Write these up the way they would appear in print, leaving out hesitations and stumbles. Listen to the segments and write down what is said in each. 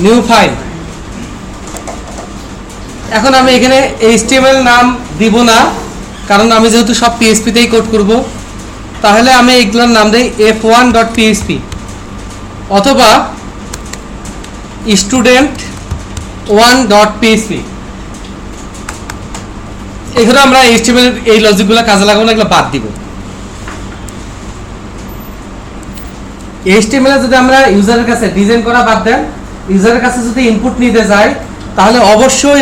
New file. এখন আমি এখানে HTML নাম দিব না, কারণ আমি যেহেতু সব PHP-তেই কোড করব। তাহলে আমি এগুলোর নাম দেই f1.php অথবা student1.php। এখানে আমরা HTML এর এই লজিকগুলো কাজে লাগাবো না, এগুলো বাদ দিব। HTML এ যদি আমরা ইউজারের কাছে ডিজাইন করা বাদ দেন, ইউজারের কাছে যদি ইনপুট নিতে যাই, তাহলে অবশ্যই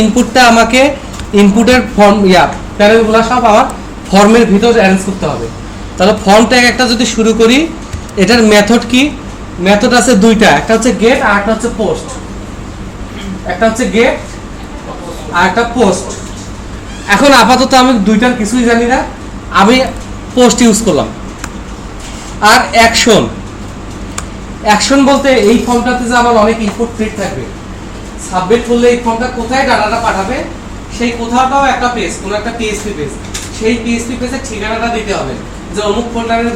ইনপুটটা আমাকে ইনপুটের ফর্ম প্যানেলগুলো সব আমার ফর্মের ভিতর অ্যারেঞ্জ করতে হবে। তাহলে ফর্ম ট্যাগ একটা যদি শুরু করি, এটার মেথড কি? মেথড আছে দুইটা, একটা হচ্ছে গেট আর একটা হচ্ছে পোস্ট। একটা হচ্ছে গেট আর একটা পোস্ট। এখন আপাতত আমি দুইটার কিছুই জানি না, আমি পোস্ট ইউজ করলাম। আর অ্যাকশন বলতে এই ফর্মটাতে যে আমার অনেক ইনপুট ফিল্ড থাকবে, সাবমিট করলে এই ফর্মটা কোথায় ডাটাটা পাঠাবে সেই কোথাওটাও একটা পেজ, কোনো একটা PHP পেজ, সেই PHP পেজের ঠিকানাটা দিতে হবে যে অমুক ফোল্ডারের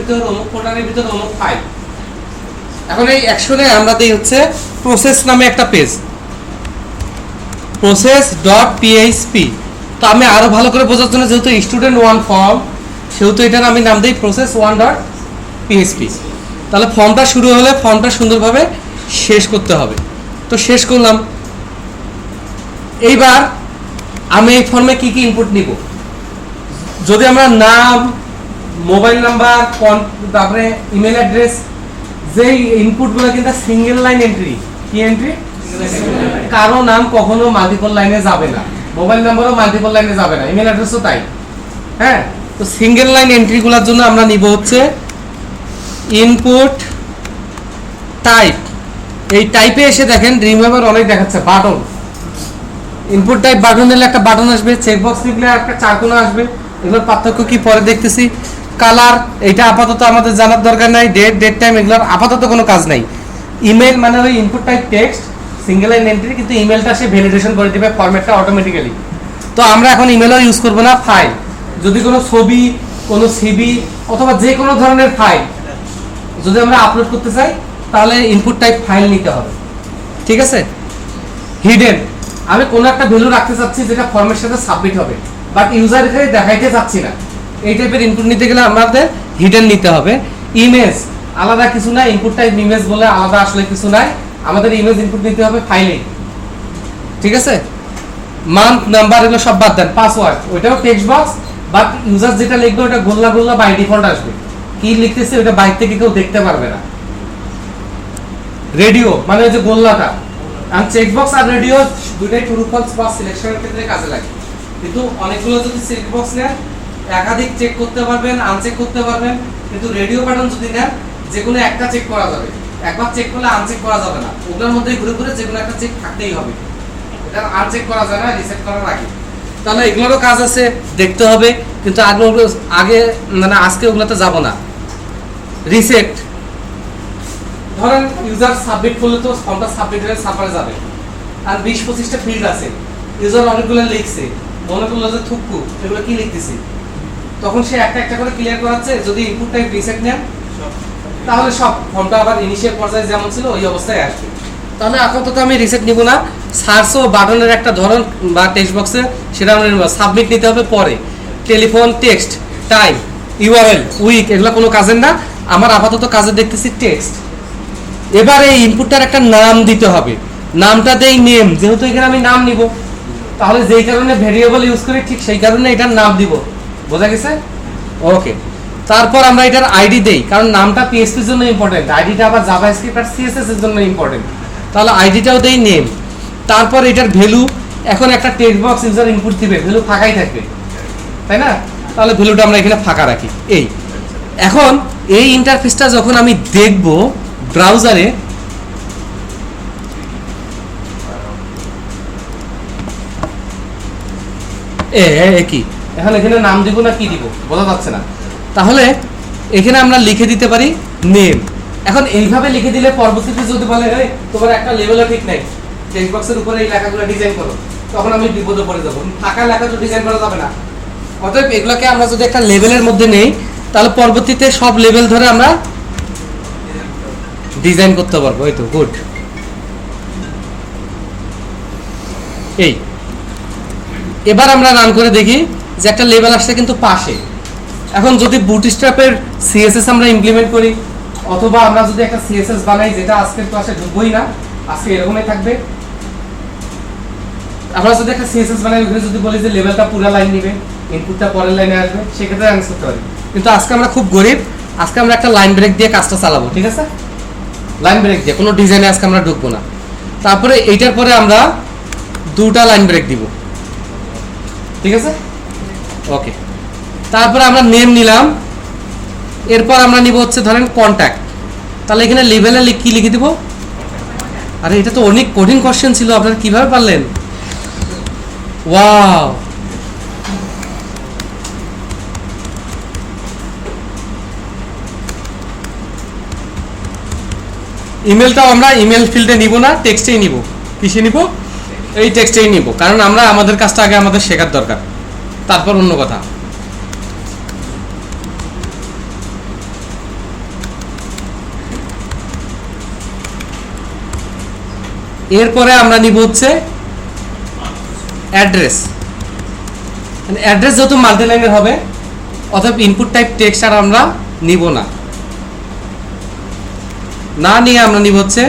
ভিতর অমুক ফাইল। এখন এই অ্যাকশনে আমরা দেই হচ্ছে প্রসেস নামে একটা পেজ, process.php। তো আমি আরো ভালো করে বোঝার জন্য, যেহেতু student1 ফর্ম, সেহেতু এটার আমি নাম দেই process1.php। তাহলে ফর্মটা শুরু হলে ফর্মটা সুন্দরভাবে শেষ করতে হবে। তো শেষ করলাম। এইবার আমি এই ফর্মে কি কি ইনপুট নিব? যদি আমরা নাম, মোবাইল নাম্বার, তারপরে ইমেল অ্যাড্রেস, যেই ইনপুটগুলো কিন্তু সিঙ্গেল লাইন এন্ট্রি। কি এন্ট্রি? কারো নাম কখনো মাল্টিপল লাইনে যাবে না, মোবাইল নাম্বারও মাল্টিপল লাইনে যাবে না, ইমেল অ্যাড্রেসও তাই। হ্যাঁ, তো সিঙ্গেল লাইন এন্ট্রিগুলোর জন্য আমরা নিব হচ্ছে ইনপুট টাইপ। এই টাইপে এসে দেখেন রিমেম্বার অনেক দেখাচ্ছে বাটন। ইনপুট টাইপ বাটন নিলে একটা বাটন আসবে, চেকবক্স নিলে একটা চারকোনা আসবে। এগুলোর পার্থক্য কি পরে দেখতেছি। কালার, এটা আপাতত আমাদের জানার দরকার নাই। ডেট টাইম, এগুলোর আপাতত কোনো কাজ নাই। ইমেল মানে ওই input type text, single line entry, কিন্তু ইমেলটা সে ভ্যালিডেশন করে দিবে ফরম্যাটটা অটোমেটিক্যালি। তো আমরা এখন ইমেলও ইউজ করবো না। ফাইল, যদি কোনো ছবি, কোনো সিভি অথবা যে কোনো ধরনের ফাইল যদি আমরা আপলোড করতে চাই, তাহলে ইনপুট টাইপ ফাইল নিতে হবে। ঠিক আছে। হিডেন, আমি কোনো একটা ভ্যালু রাখতে চাচ্ছি যেটা ফর্মের সাথে সাবমিট হবে, বাট ইউজার এখানে দেখাইতে চাচ্ছি না, এই টাইপের ইনপুট নিতে গেলে আমাদের হিডেন নিতে হবে। ইমেজ, আলাদা কিছু না, ইনপুট টাইপ ইমেজ বলে আলাদা আসলে কিছু নাই, আমাদের ইমেজ ইনপুট নিতে হবে ফাইলেই। ঠিক আছে। মান্থ, নাম্বার, এগুলো সব বাদ দেন। পাসওয়ার্ড, ওইটাও টেক্সট বক্স, বাট ইউজার যেটা লিখবে ওটা গোল্লা বাই ডিফল্ট আসবে। কি লিখতেছে ওটা বাইরে থেকে কেউ দেখতে পারবে না। রেডিও মানে ওই যে গোল্লাটা, আর চেকবক্স আর রেডিও দুইটাই ট্রু ফলস বা সিলেকশনের ক্ষেত্রে কাজে লাগে। কিন্তু অনেকগুলো যদি চেকবক্স নেন, একাধিক চেক করতে পারবেন, আনচেক করতে পারবেন। কিন্তু রেডিও বাটন যদি নেন, যে কোনো একটা চেক করা যাবে, একবার চেক করলে আনচেক করা যাবে না। ওগুলোর মধ্যে ঘুরে যে কোনো একটা চেক থাকতেই হবে, এটা আনচেক করা যায় না রিসেট করার আগে। তাহলে এগুলোরও কাজ আছে, দেখতে হবে। কিন্তু আগে মানে আজকে ওগুলোতে যাব না। রিসেট, ধরেন ইউজার সাবমিট করলে তো ফর্মটা সাবমিট হয়ে সার্ভারে যাবে, আর 20-25টা ফিল্ড আছে, ইউজার অনেকগুলো লিখছে, মনে করলো যে থুকু এগুলো কি লিখতেছি, তখন সে একটা একটা করে ক্লিয়ার করাচ্ছে। যদি ইনপুট টাইপ রিসেট নেন, তাহলে সব ফর্মটা আবার ইনিশিয়াল পর্যায়ে যেমন ছিল ওই অবস্থায় আসবে। তাহলে আপাতত আমি রিসেট নিব না। সার্চ ও বাটনের একটা ধরন বা টেক্সট বক্সে, সেটা আমরা সাবমিট নিতে হবে পরে। Telephone, text, time, URL, week, এগুলো কোনো কাজের না। আমার আপাতত কাজে দেখতেছি টেক্সট। এবার এই ইনপুটটার একটা নাম দিতে হবে। নামটা দেই নেম, যেহেতু এখানে আমি নাম নিব, তাহলে যেই কারণে ভেরিয়েবল ইউজ করি ঠিক সেই কারণে এটার নাম দিব। বোঝা গেছে? ওকে। তারপর আমরা এটার আইডি দেই, কারণ নামটা PHP এর জন্য ইম্পর্টেন্ট, আইডিটা আবার জাভাস্ক্রিপ্ট আর CSS এর জন্য ইম্পর্টেন্ট। তাহলে আইডিটাও দেই নেম। তারপর এটার ভ্যালু, এখন একটা টেক্সট বক্স ইউজার ইনপুট দিবে, ভ্যালু ফাঁকাই থাকবে, তাই না? তাহলে ভ্যালুটা আমরা এখানে ফাঁকা রাখি। এই এখন এই ইন্টারফেসটা যখন আমি দেখব ব্রাউজারে, কি এখন এখানে নাম দিব না কি দিব বোঝা যাচ্ছে না। তাহলে এখানে আমরা লিখে দিতে পারি নেম। এখন এইভাবে লিখে দিলে পরবর্তীতে যদি বলে তোমার একটা লেভেলও ঠিক নাই, টেক্সট বক্সের উপরে এই লেখাগুলো ডিজাইন করো, তখন আমি বিপদে পড়ে যাবো। ফাঁকা লেখা তো ডিজাইন করা যাবে না। অতএব এগুলোকে আমরা যদি একটা লেভেলের মধ্যে নেই, তাহলে পরবর্তীতে সব লেভেল ধরে আমরা ডিজাইন করতে পারবো। এই তো গুড। এই এবার আমরা রান করে দেখি যে একটা লেভেল আসছে কিন্তু পাশে। এখন যদি বুটস্ট্র্যাপের সিএসএস আমরা ইমপ্লিমেন্ট করি অথবা আমরা যদি একটা সিএসএস বানাই, যেটা আজকের ক্লাসে ঢুকবোই না, আজকে এরকমই থাকবে। আমরা যদি একটা সিএসএস বানাই, ওখানে যদি বলি যে লেভেলটা পুরো লাইন নিবে, ইনপুটটা পরের লাইনে আসবে, সেক্ষেত্রে অ্যান্স করতে পারি। কিন্তু আজকে আমরা খুব গরিব, আজকে আমরা একটা লাইন ব্রেক দিয়ে কাজটা চালাবো, ঠিক আছে? লাইন ব্রেক দিয়ে, কোনো ডিজাইনে আজকে আমরা ঢুকবো না। তারপরে এইটার পরে আমরা দুটা লাইন ব্রেক দিব, ঠিক আছে? ওকে, তারপরে আমরা নেম নিলাম, এরপর আমরা নিব হচ্ছে ধরেন কন্ট্যাক্ট। তাহলে এখানে লেভেলে কি লিখে দিব? আরে এটা তো অনেক কঠিন কোশ্চেন ছিল, আপনারা কিভাবে পারলেন? ওয়াও, ইমেলটাও আমরা ইমেল ফিল্ডে নিব না, টেক্সটেই নিব। কিসে নিব? এই টেক্সটেই নিব, কারণ আমরা আমাদের কাজটা আগে আমাদের শেখার দরকার, তারপর অন্য কথা। এরপরে আমরা নিব হচ্ছে অ্যাড্রেস। অ্যাড্রেস যেহেতু মাল্টিলাইনের হবে, অতএব ইনপুট টাইপ টেক্সট আর আমরা নিব না, না নিয়ে আমরা নিব হচ্ছে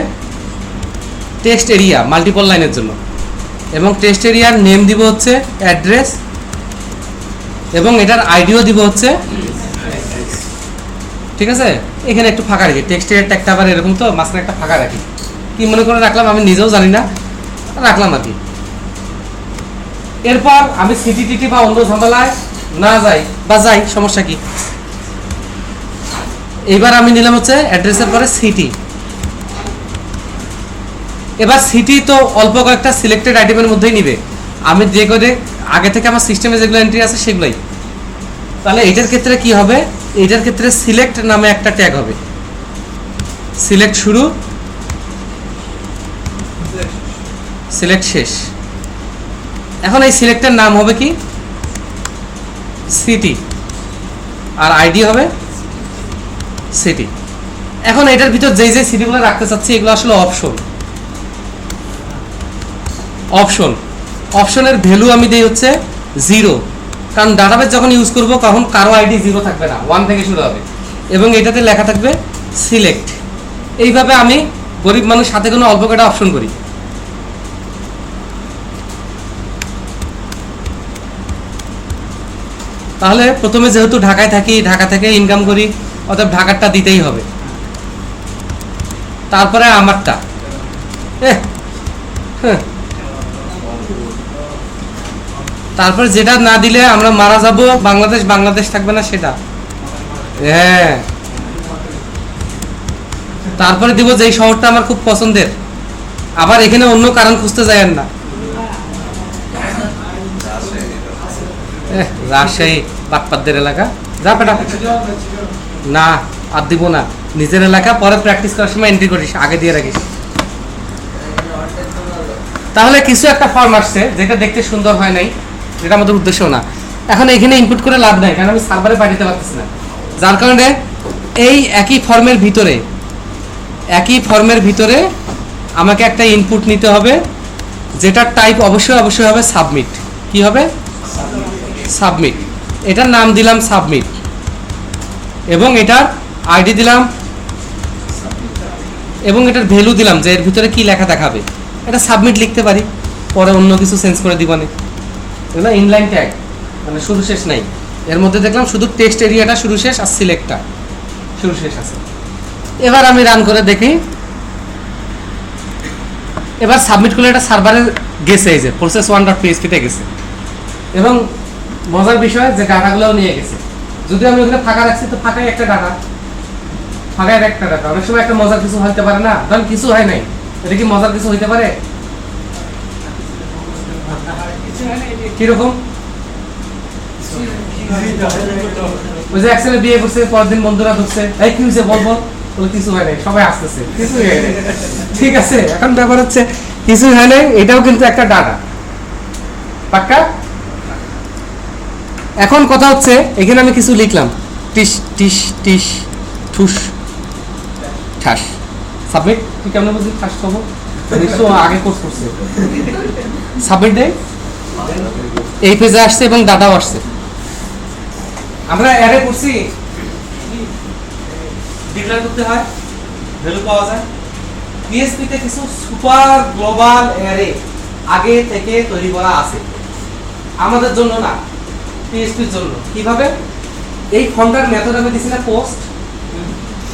টেক্সট এরিয়া মাল্টিপল লাইনের জন্য, এবং টেক্সট এরিয়ার নেম দিব হচ্ছে অ্যাড্রেস, এবং এটার আইডিও দিব হচ্ছে, ঠিক আছে? এখানে একটু ফাঁকা রাখি, টেক্সট এরিয়ার ট্যাগটা আবার এরকম তো মাঝখানে একটা ফাঁকা রাখি, কি মনে করে রাখলাম আমি নিজেও জানি না, রাখলাম আর কি। এরপর আমি সিটি টিটি বা অন্য ঝামেলায় না যাই, বা যাই, সমস্যা কি? এবার আমি নিলাম হচ্ছে অ্যাড্রেসের পরে সিটি। এবার সিটি তো অল্প কয়েকটা সিলেক্টেড আইটেমের মধ্যেই নিবে, আমি যে করে আগে থেকে আমার সিস্টেমে যেগুলো এন্ট্রি আছে সেগুলোই। তাহলে এটার ক্ষেত্রে কি হবে? এটার ক্ষেত্রে সিলেক্ট নামে একটা ট্যাগ হবে, সিলেক্ট শুরু, সিলেক্ট শেষ। এখন এই সিলেক্টের নাম হবে কি? সিটি, আর আইডি হবে সিটি। এখন এটার ভিতর যেই যে সিটিগুলো রাখতে চাচ্ছি এগুলো আসলে অপশন। অপশনের ভ্যালু আমি দিই হচ্ছে 0, কারণ ডাটাবেস যখন ইউজ করব তখন কারো আইডি 0 থাকবে না, 1 থেকে শুরু হবে, এবং এটাতে লেখা থাকবে সিলেক্ট। এইভাবে আমি গরিব মানুষ সাথে কোনো অল্প কটা অপশন করি। তাহলে প্রথমে যেহেতু ঢাকায় থাকি, ঢাকা থেকে ইনকাম করি, অতএব ঢাকারটা দিতেই হবে। তারপরে আমারটা, তারপরে যেটা না দিলে আমরা মারা যাব, বাংলাদেশ বাংলাদেশ থাকবে না সেটা, হ্যাঁ। তারপরে দিব যেই শহরটা আমার খুব পছন্দের, আবার এখানে অন্য কারণ খুঁজতে যায়েন না, রাজশাহী বাটপাতদের এলাকা, যা পেটা না, আর দিব না। নিজের এলাকা পরে প্র্যাকটিস করার সময় এন্ট্রি করিস, আগে দিয়ে রাখিস। তাহলে কিছু একটা ফর্ম আসছে যেটা দেখতে সুন্দর হয় নাই, যেটা আমাদের উদ্দেশ্য না। এখন এখানে ইনপুট করে লাভ নাই, কারণ আমি সার্ভারে পাঠাতে পারতেছি না, যার কারণে এই একই ফর্মের ভিতরে আমাকে একটা ইনপুট নিতে হবে, যেটার টাইপ অবশ্যই হবে সাবমিট। কি হবে? সাবমিট। এটার নাম দিলাম সাবমিট, এবং এটার আইডি দিলাম, এবং এটার ভ্যালু দিলাম যে এর ভিতরে কি লেখা দেখাবে। এটা সাবমিট লিখতে পারি, পরে অন্য কিছু চেঞ্জ করে দিবানে। এগুলো ইনলাইন ট্যাগ, মানে শুরু শেষ নাই। এর মধ্যে দেখলাম শুধু টেক্সট এরিয়াটা শুরু শেষ আর সিলেক্টটা শুরু শেষ আছে। এবার আমি রান করে দেখি, এবার সাবমিট করলে এটা সার্ভারে গেছে, এই যে process1.php তে গেছে, এবং মজার বিষয় যে ডাটাগুলোও নিয়ে গেছে। যদি আমি ওখানে ফাঁকা রাখছি তো ফাঁকাই একটা ডাটা, অনেক সময় একটা মজার কিছু হইতে পারে না, ধরেন কিছু হয় নাই, এটা কি মজার কিছু হইতে পারে? কিরকম? ওই যে একসাথে বিয়ে করছে, পরদিন বন্ধুরা ঢুকছে, এই কি হয়েছে বল, কিছু হয় নাই, সবাই আসতেছে, কিছু হয় নাই, ঠিক আছে। এখন ব্যাপার হচ্ছে কিছু হয় নাই, এটাও কিন্তু একটা ডাটা, পাক্কা। এখন কথা হচ্ছে এখানে আমি কিছু লিখলাম, টিস টিস টিস ঠুস ঠাস, সাবমিট। তুই কেমন বুঝলি ঠাস পাবো? নিশ্চয় আগে কোর্স করছে। সাবমিট দেই, এই পেজে আসছে এবং ডাটাও আসছে। আমরা অ্যারে করছি, ডিক্লেয়ার করতে হয়, ভ্যালু পাওয়া যায়। পিএসপি তে কিছু সুপার গ্লোবাল অ্যারে আগে থেকে তৈরি করা আছে, আমাদের জন্য না, পিএসপির জন্য। কিভাবে? এই ফর্মটার মেথড আমি দিছি না, পোস্ট।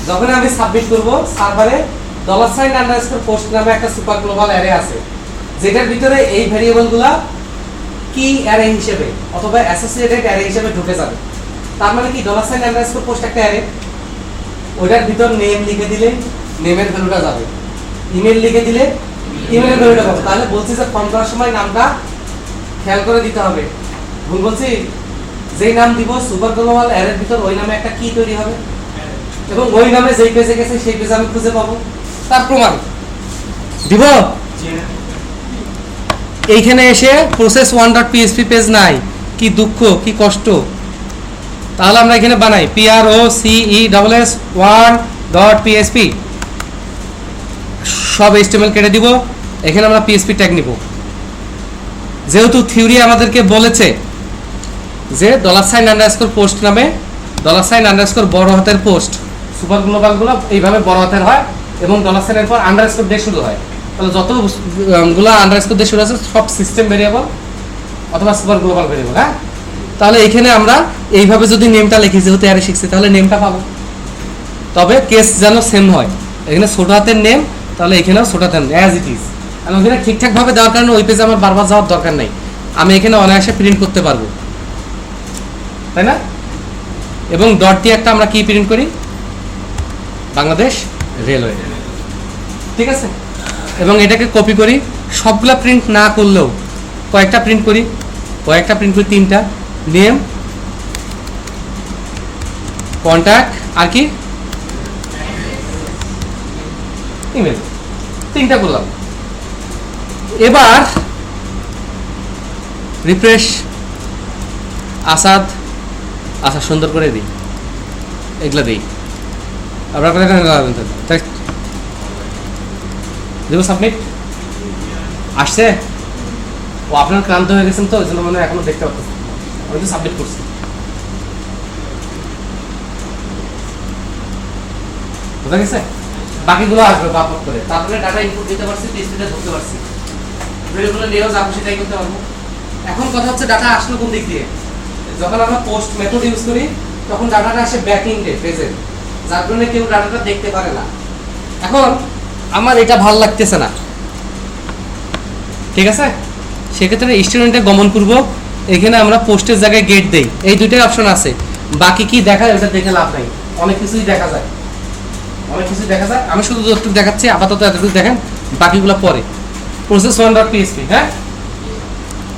যখন আমি সাবমিট করব, সার্ভারে $_ নামে একটা সুপার গ্লোবাল অ্যারে আছে, যেটার ভিতরে এই ভেরিয়েবলগুলা কি অ্যারে হিসেবে অথবা অ্যাসোসিয়েটেড অ্যারে হিসেবে ঢুকে যাবে। তার মানে কি $_ একটা অ্যারে, ওইটার ভিতর নেম লিখে দিলে নেমের ভ্যালুটা যাবে, ইমেল লিখে দিলে ইমেলের ভ্যালুটা পাবে। তাহলে বলছি যে ফর্ম করার সময় নামটা খেয়াল করে দিতে হবে। ভুল বলছি? যেই নাম দিব সুপার গ্লোবাল অ্যারের ভিতর ওই নামে একটা কি তৈরি হবে, এবং ওই নামে যেই পেজে গেছে সেই পেজে আমি খুঁজে পাবো। তার প্রমাণ দিব। এইখানে এসে process1.php পেজ নাই, কি দুঃখ, কি কষ্ট। তাহলে আমরা এখানে বানাই process1.php, সব HTML কেটে দিব। এখানে আমরা PHP ট্যাগ নিব। যেহেতু থিওরি আমাদেরকে বলেছে যে $_ নামে $_ বড় হাতের পোস্ট, সুপার গ্লোবালগুলো এইভাবে বড় হাতের হয় এবং $_ এর পর আন্ডারস্কোর দিয়ে শুরু হয়। তাহলে যতগুলো আন্ডারস্কোর দিয়ে শুরু আছে সব সিস্টেম ভেরিয়েবল অথবা সুপার গ্লোবাল ভেরিয়েবল। হ্যাঁ, তাহলে এখানে আমরা এইভাবে যদি নেমটা লিখি, যেহেতু অ্যারে শিখছি, তাহলে নেমটা পাবো। তবে কেস যেন সেম হয়, এখানে ছোট হাতের নেম, তাহলে এখানেও ছোট হাতের অ্যাজ ইট ইজ। আমি ওখানে ঠিকঠাকভাবে দেওয়ার কারণে ওই পেজে আমার বারবার যাওয়ার দরকার নেই, আমি এখানে অনায়াসে প্রিন্ট করতে পারবো, তাই না? এবং ডট দিয়ে একটা আমরা কি প্রিন্ট করি, বাংলাদেশ রেলওয়ে, ঠিক আছে? এবং এটাকে কপি করি, সবগুলা প্রিন্ট না করলেও কয়েকটা প্রিন্ট করি, 3টা নেম, কন্ট্যাক্ট, আর কি ইমেল, 3টা করলাম। এবার রিফ্রেশ, আসাদ, আচ্ছা সুন্দর করে দিই, এগুলা দিই। আপনার দেবো সাবমিট। আসছে? ও আপনার ক্লান্ত হয়ে গেছেন তো, ওই জন্য মনে হয় এখনো দেখতে পাচ্ছেন। আমি তো সাবমিট করছি, বুঝা গেছে? বাকিগুলো আসবে বাপ করে, তারপরে ডাটা ইনপুট দিতে পারছি, পিএসপিটা ধরতে পারছি, ভিডিওগুলো নিয়েও যা খুশি তাই করতে পারবো। এখন কথা হচ্ছে ডাটা আসলো কোন দিক দিয়ে? যখন আমরা পোস্ট মেথড ইউজ করি তখন ডাটাটা আসে ব্যাকএন্ডে পেজে, যার জন্য কেউ ডাটাটা দেখতে পারে না। এখন আমার এটা ভালো লাগতেছে না, ঠিক আছে? সেক্ষেত্রে স্টুডেন্টের গমন পূর্ব এখানে আমরা পোস্টের জায়গায় গেট দেই। এই দুইটাই অপশন আছে, বাকি কি দেখা যায় ওটা দেখে লাভ নাই, অনেক কিছুই দেখা যায়, অনেক কিছুই দেখা যায়। আমি শুধু যতটুকু দেখাচ্ছি, আপাতত এতটুকু দেখেন, বাকিগুলো পরে। process1.php, হ্যাঁ।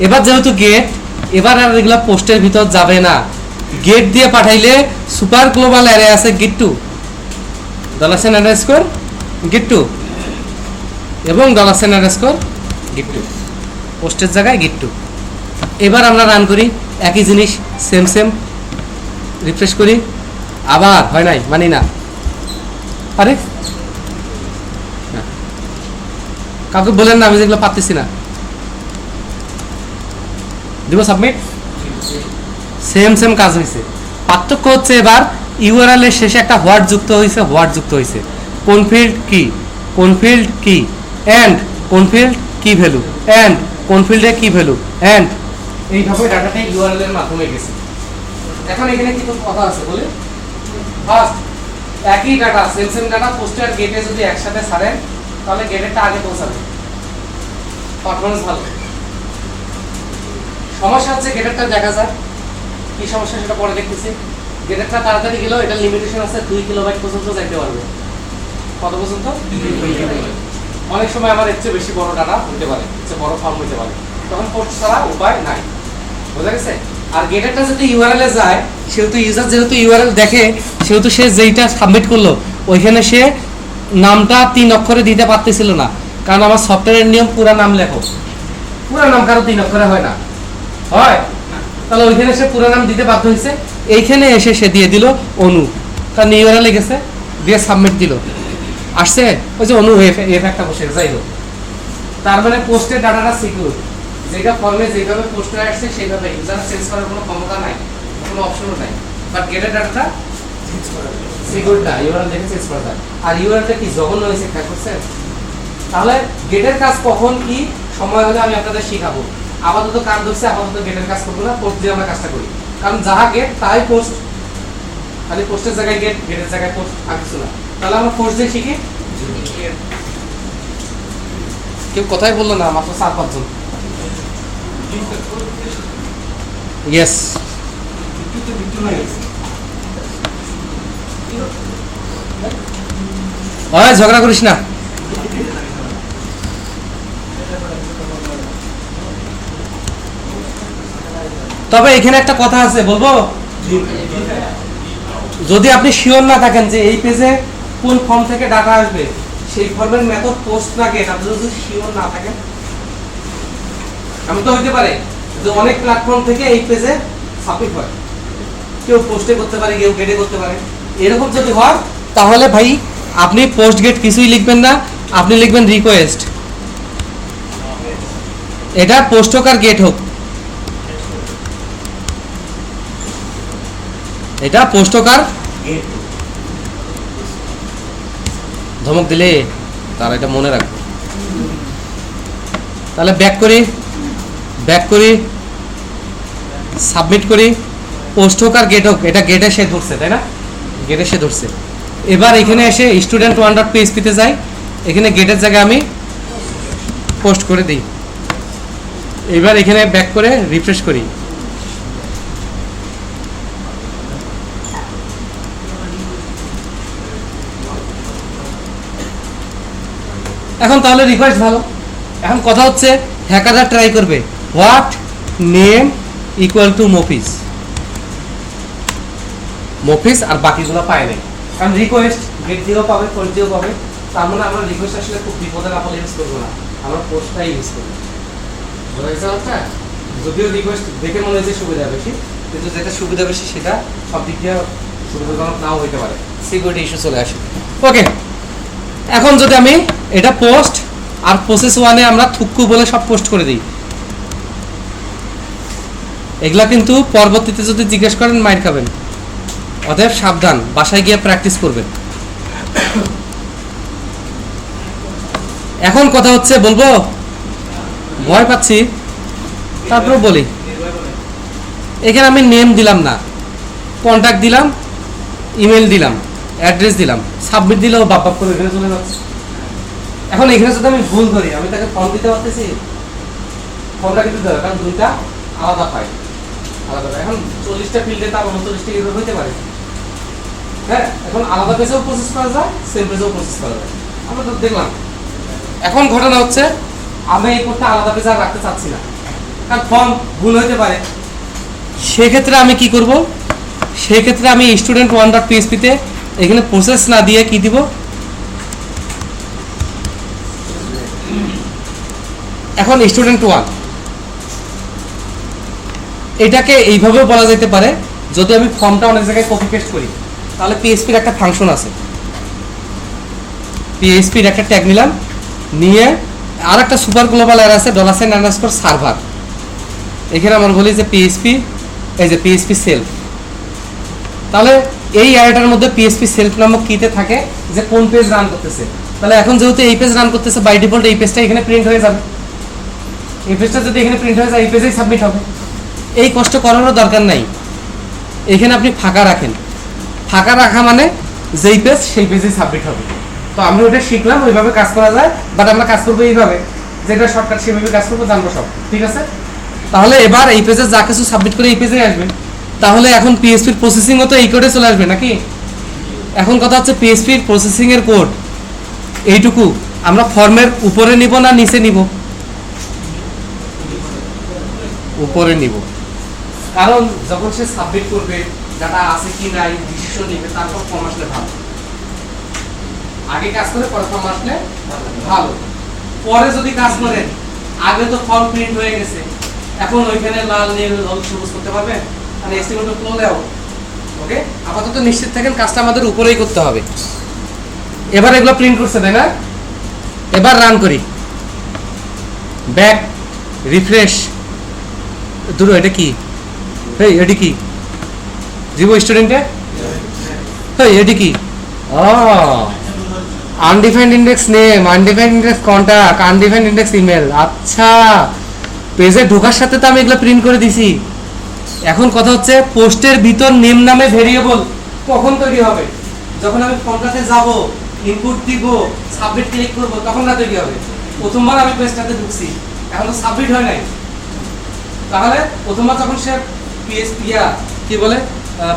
এবার যেহেতু গেট, এবার আর এগুলা পোস্টের ভিতর যাবে না, গেট দিয়ে পাঠাইলে সুপার গ্লোবাল অ্যারে আছে গেট2, $_ এবং $_ গেট2, পোস্টের জায়গায় গেট2। এবার আমরা রান করি, একই জিনিস, সেম রিফ্রেশ করি, আবার হয় নাই, মানি না। আরে কাউকে বলেন না, আমি যেগুলো পারতেছি না। দিব সাবমিট, সেম কাজ হয়েছে। পার্থক্য হচ্ছে এবার ইউআরএল এর শেষে একটা হোয়াট যুক্ত হয়েছে, কোন ফিল্ড কি এন্ড কোন ফিল্ড কি ভ্যালু, এন্ড কোন ফিল্ডে কি ভ্যালু, এন্ড এইভাবে ডাটাটা ইউআরএল এর মাধ্যমে গেছে। এখন এখানে কি কথা আছে বলে, ফার্স্ট একই ডাটা, সেম ডাটা পোস্টে আর গেটে যদি একসাথে ছাড়েন তাহলে গেটেরটা আগে পৌঁছাবে, পারফরম্যান্স ভালো। সমস্যা হচ্ছে গেটেরটা দেখা যায়, কি সমস্যা সেটা পরে দেখতেছি। গেটেরটা তাড়াতাড়ি গেলেও এটা লিমিটেশন আছে, 2 কিলোবাইট পর্যন্ত যাইতে পারবে। কত পর্যন্ত? অনেক সময় আমার এর চেয়ে বেশি বড় ডাটা হতে পারে, এর চেয়ে বড় ফর্ম হতে পারে, তখন পোস্ট ছাড়া উপায় নাই, বুঝা গেছে? আর গেটেরটা যদি ইউআরএল এ যায়, সেহেতু ইউজার যেহেতু ইউআরএল দেখে, সেহেতু সে যেইটা সাবমিট করলো ওইখানে সে নামটা 3 অক্ষরে দিতে পারতেছিল না, কারণ আমার সফটওয়্যারের নিয়ম পুরো নাম লেখো, পুরো নাম কারো 3 অক্ষরে হয় না, হয়? তাহলে ওইখানে সে পুরো নাম দিতে বাধ্য হয়েছে, এইখানে এসে সে দিয়ে দিল অনু, কারণ ইউআরএল গেছে, দিয়ে সাবমিট দিল, আসছে ওই যে অনু এফ একটা বসে, যাই হোক তার মানে পোস্টের ডাটাটা সিকিউর, যেটা ফর্মে যেভাবে পোস্ট হয়ে আসছে সেইভাবে ইউজার চেঞ্জ করার কোনো ক্ষমতা নাই, কোনো অপশনও নাই। বাট গেটের ডাটাটা সিকিউর না, ইউআরএল দেখে চেঞ্জ করা যায়। আর ইউআরএলটা কি জঘন্য হয়েছে খেয়াল করছেন? তাহলে গেটের কাজ কখন কি সময় হলে আমি আপনাদের শেখাবো। আপাতত কাজ ধরছে, আপাতত গেটের কাজ করবো না, পোস্ট দিয়ে আমরা কাজটা করি। কারণ যাহা গেট তাই পোস্ট, খালি পোস্টের জায়গায় গেট, গেটের জায়গায় পোস্ট, আর কিছু না। তাহলে আমরা পোস্ট দিয়ে শিখি। কেউ কথাই বললো না, মাত্র 4-5 জন। ইয়েস, ঝগড়া করিস না। তবে এখানে একটা কথা আছে, বলবো? যদি আপনি শিওর না থাকেন যে এই পেজে কোন ফর্ম থেকে ডাটা আসবে, সেই ফর্মের মেথড পোস্ট না গেট, আপনি যদি শিওর না থাকেন, এমন তো হইতে পারে যে অনেক প্ল্যাটফর্ম থেকে এই পেজে সাবমিট হয়, কেউ পোস্টে করতে পারে, কেউ গেটে করতে পারে। এরকম যদি হয় তাহলে ভাই আপনি পোস্ট গেট কিছুই লিখবেন না, আপনি লিখবেন রিকোয়েস্ট। এটা পোস্ট হোক আর গেট হোক, এটা পোস্ট হোক আর ধমক দিলে তারা এটা মনে রাখবে। তাহলে ব্যাক করি সাবমিট করি, পোস্ট হোক আর গেট হোক, এটা গেটে সে ধরছে, তাই না? গেটে সে ধরছে। এবার এখানে এসে student1.php তে যাই, এখানে গেটের জায়গায় আমি পোস্ট করে দিই। এবার এখানে ব্যাক করে রিফ্রেশ করি। এখন তাহলে রিকোয়েস্ট ভালো। এখন কথা হচ্ছে হ্যাকাররা ট্রাই করবে হোয়াট নেম ইকুয়াল টু মফিস আর বাকিগুলো পায় নাই, কারণ রিকোয়েস্ট গেট দিয়েও পাবে, পোস্ট দিয়েও পাবে। তার মানে আমরা রিকোয়েস্ট আসলে খুব বিপদের আপদ ইউজ করবো না, আমরা পোস্টটাই ইউজ করবো। বোঝা গেছে ব্যাপারটা? যদিও রিকোয়েস্ট দেখে মনে হচ্ছে সুবিধা বেশি, কিন্তু যেটা সুবিধা বেশি সেটা সব দিক দিয়ে সুবিধাজনক নাও হইতে পারে, সিকিউরিটি ইস্যু চলে আসে। ওকে, এখন যদি আমি এটা পোস্ট আর প্রসেস 1-এ আমরা থুক্কু বলে সব পোস্ট করে দিই, এগুলা কিন্তু পরবর্তীতে যদি জিজ্ঞেস করেন মাইর খাবেন। অতএব সাবধান, বাসায় গিয়ে প্র্যাকটিস করবেন। এখন কথা হচ্ছে, বলবো? ভয় পাচ্ছি, তারপরে বলি। এখানে আমি নেম দিলাম না, কন্ট্যাক্ট দিলাম, ইমেল দিলাম, অ্যাড্রেস দিলাম, সাবমিট দিলেও বাপ করে এখানে চলে যাচ্ছে। এখন এখানে যদি আমি ভুল করি, আমি তাকে ফর্ম দিতে পারতেছি? ফর্মটা কিন্তু দেওয়া, কারণ দুইটা আলাদা পাই, আলাদা। এখন 40টা ফিল্ডে তার 39টা ইউরো হইতে পারে। হ্যাঁ, এখন আলাদা পেজেও প্রসেস করা যায়, সেম পেজেও প্রসেস করা যায়, আমরা তো দেখলাম। এখন ঘটনা হচ্ছে আমি এই কোডটা আলাদা পেজে আর রাখতে চাচ্ছি না, কারণ ফর্ম ভুল হইতে পারে। সেক্ষেত্রে আমি কি করব? সেক্ষেত্রে আমি student1.php তে এখানে প্রসেস না দিয়ে কি দিব? এখন student1 এটাকে এইভাবেও বলা যেতে পারে। যদি আমি ফর্মটা অনেক জায়গায় কপি পেস্ট করি, তাহলে পিএইচপির একটা ফাংশন আছে, পিএইচপির একটা ট্যাগ নিলাম, নিয়ে আর একটা সুপার গ্লোবাল অ্যারে আছে $সার্ভার। এখানে আমরা বলি যে পিএইচপি, এই যে পিএইচপি সেলফ। তাহলে এই অ্যারেটার মধ্যে পিএইচপি সেলফ নামক কিতে থাকে যে কোন পেজ রান করতেছে। তাহলে এখন যেহেতু এই পেজ রান করতেছে, বাই ডিফল্ট এই পেজটা এখানে প্রিন্ট হয়ে যাবে। এই পেজটা যদি এখানে প্রিন্ট হয়ে যায়, এই পেজেই সাবমিট হবে। এই কষ্ট করারও দরকার নাই, এখানে আপনি ফাঁকা রাখেন। ফাঁকা রাখা মানে যেই পেজ সেই পেজেই সাবমিট হবে। তো আমি ওটা শিখলাম, ওইভাবে কাজ করা যায়। বাট আমরা কাজ করবো এইভাবে, যেটা শর্টকাট সেভাবে কাজ করবো, জানবো সব। ঠিক আছে? তাহলে এবার এই পেজে যা কিছু সাবমিট করে এই পেজে আসবে। তাহলে এখন পিএইচপির প্রসেসিংও তো এই কোডে চলে আসবে নাকি? এখন কথা হচ্ছে পিএইচপির প্রসেসিং এর কোড এইটুকু আমরা ফর্মের উপরে নিব না নিচে নিব? উপরে নিব, কারণ যখন সে সাবমিট করবে ডাটা আছে কি নাই ডিসিশন নেবে, তারপর ফর্ম আসলে ভালো। আগে কাজ করে পরে ফর্ম আসলে ভালো। পরে যদি কাজ করেন, আগে তো ফর্ম প্রিন্ট হয়ে গেছে, এখন ওইখানে লাল নীল হলুদ সবুজ করতে পারবে, মানে এস্টিমেট করলেও ওকে। আপাতত নিশ্চিত থাকেন কাজটা আমাদের উপরেই করতে হবে। এবার এগুলো প্রিন্ট করছে, তাই না? এবার রান করি। ব্যাক, রিফ্রেশ, দুটো এটা কি? এই এটি কি? জীব স্টুডেন্টে এই এটি কি? Undefined index name, undefined index contact, undefined index email. আচ্ছা, পেজে ঢোকার সাথে তো আমি এগুলো প্রিন্ট করে দিছি। এখন কথা হচ্ছে পোস্টের ভিতর নেম নামে ভেরিয়েবল কখন তৈরি হবে? যখন আমি ফর্মটাতে যাব, ইনপুট দিব, সাবমিট ক্লিক করব, তখন না তৈরি হবে। প্রথমবার আমি পেজটাতে ঢুকছি, এখন তো সাবমিট হয় নাই। তাহলে প্রথমবার যখন সে পিএসপি কি বলে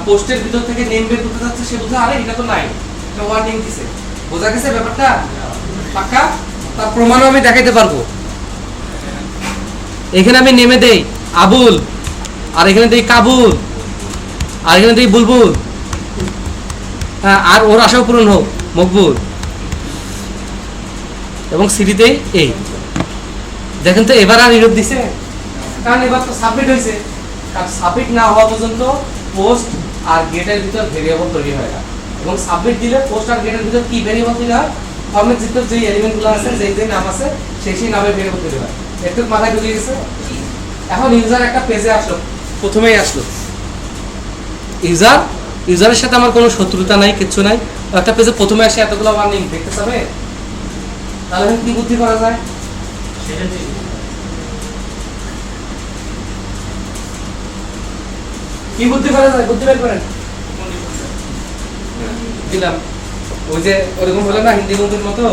পোস্টের ভিতর থেকে নেম বের করতে যাচ্ছে, সে বুঝে আরে এটা তো নাই, এটা ওয়ার্নিং দিছে। বোঝা গেছে ব্যাপারটা? পাক্কা? তার প্রমাণও আমি দেখাইতে পারবো। এখানে আমি নেমে দেই আবুল, আর এখানে দেই কাবুল, আর এখানে দেই বুলবুল, হ্যাঁ, আর ওর আশাও পূরণ হোক মকবুল, এবং সিটিতেই এই দেখেন তো এবার আর ইরোড দিছে, কারণ এবার তো সাবমিট হয়েছে। কারণ সাবমিট না হওয়া পর্যন্ত পোস্ট আর গেটের ভিতর ভেরিয়েবল তৈরি হয় না, এবং সাবমিট দিলে পোস্ট আর গেটের ভিতর কি ভেরিয়েবল তৈরি হয়? ফর্মের ভিতর যে এলিমেন্টগুলো আছে, যেই যে নাম আছে, সেই নামে ভেরিয়েবল তৈরি হয়। একটু মাথায় ঢুকে গেছে? এখন ইউজার একটা পেজে আসলো, প্রথমেই আসলো ইউজারের সাথে আমার কোনো শত্রুতা নাই, কিচ্ছু নাই। একটা পেজে প্রথমে আসে এতগুলো ওয়ার্নিং দেখতে পাবে, তাহলে কি বুদ্ধি করা যায়? কি বুদ্ধি করা যায়? বুদ্ধি বের করেন। দিলাম ওই যে ওরকম হলো না হিন্দি মুভির মতো,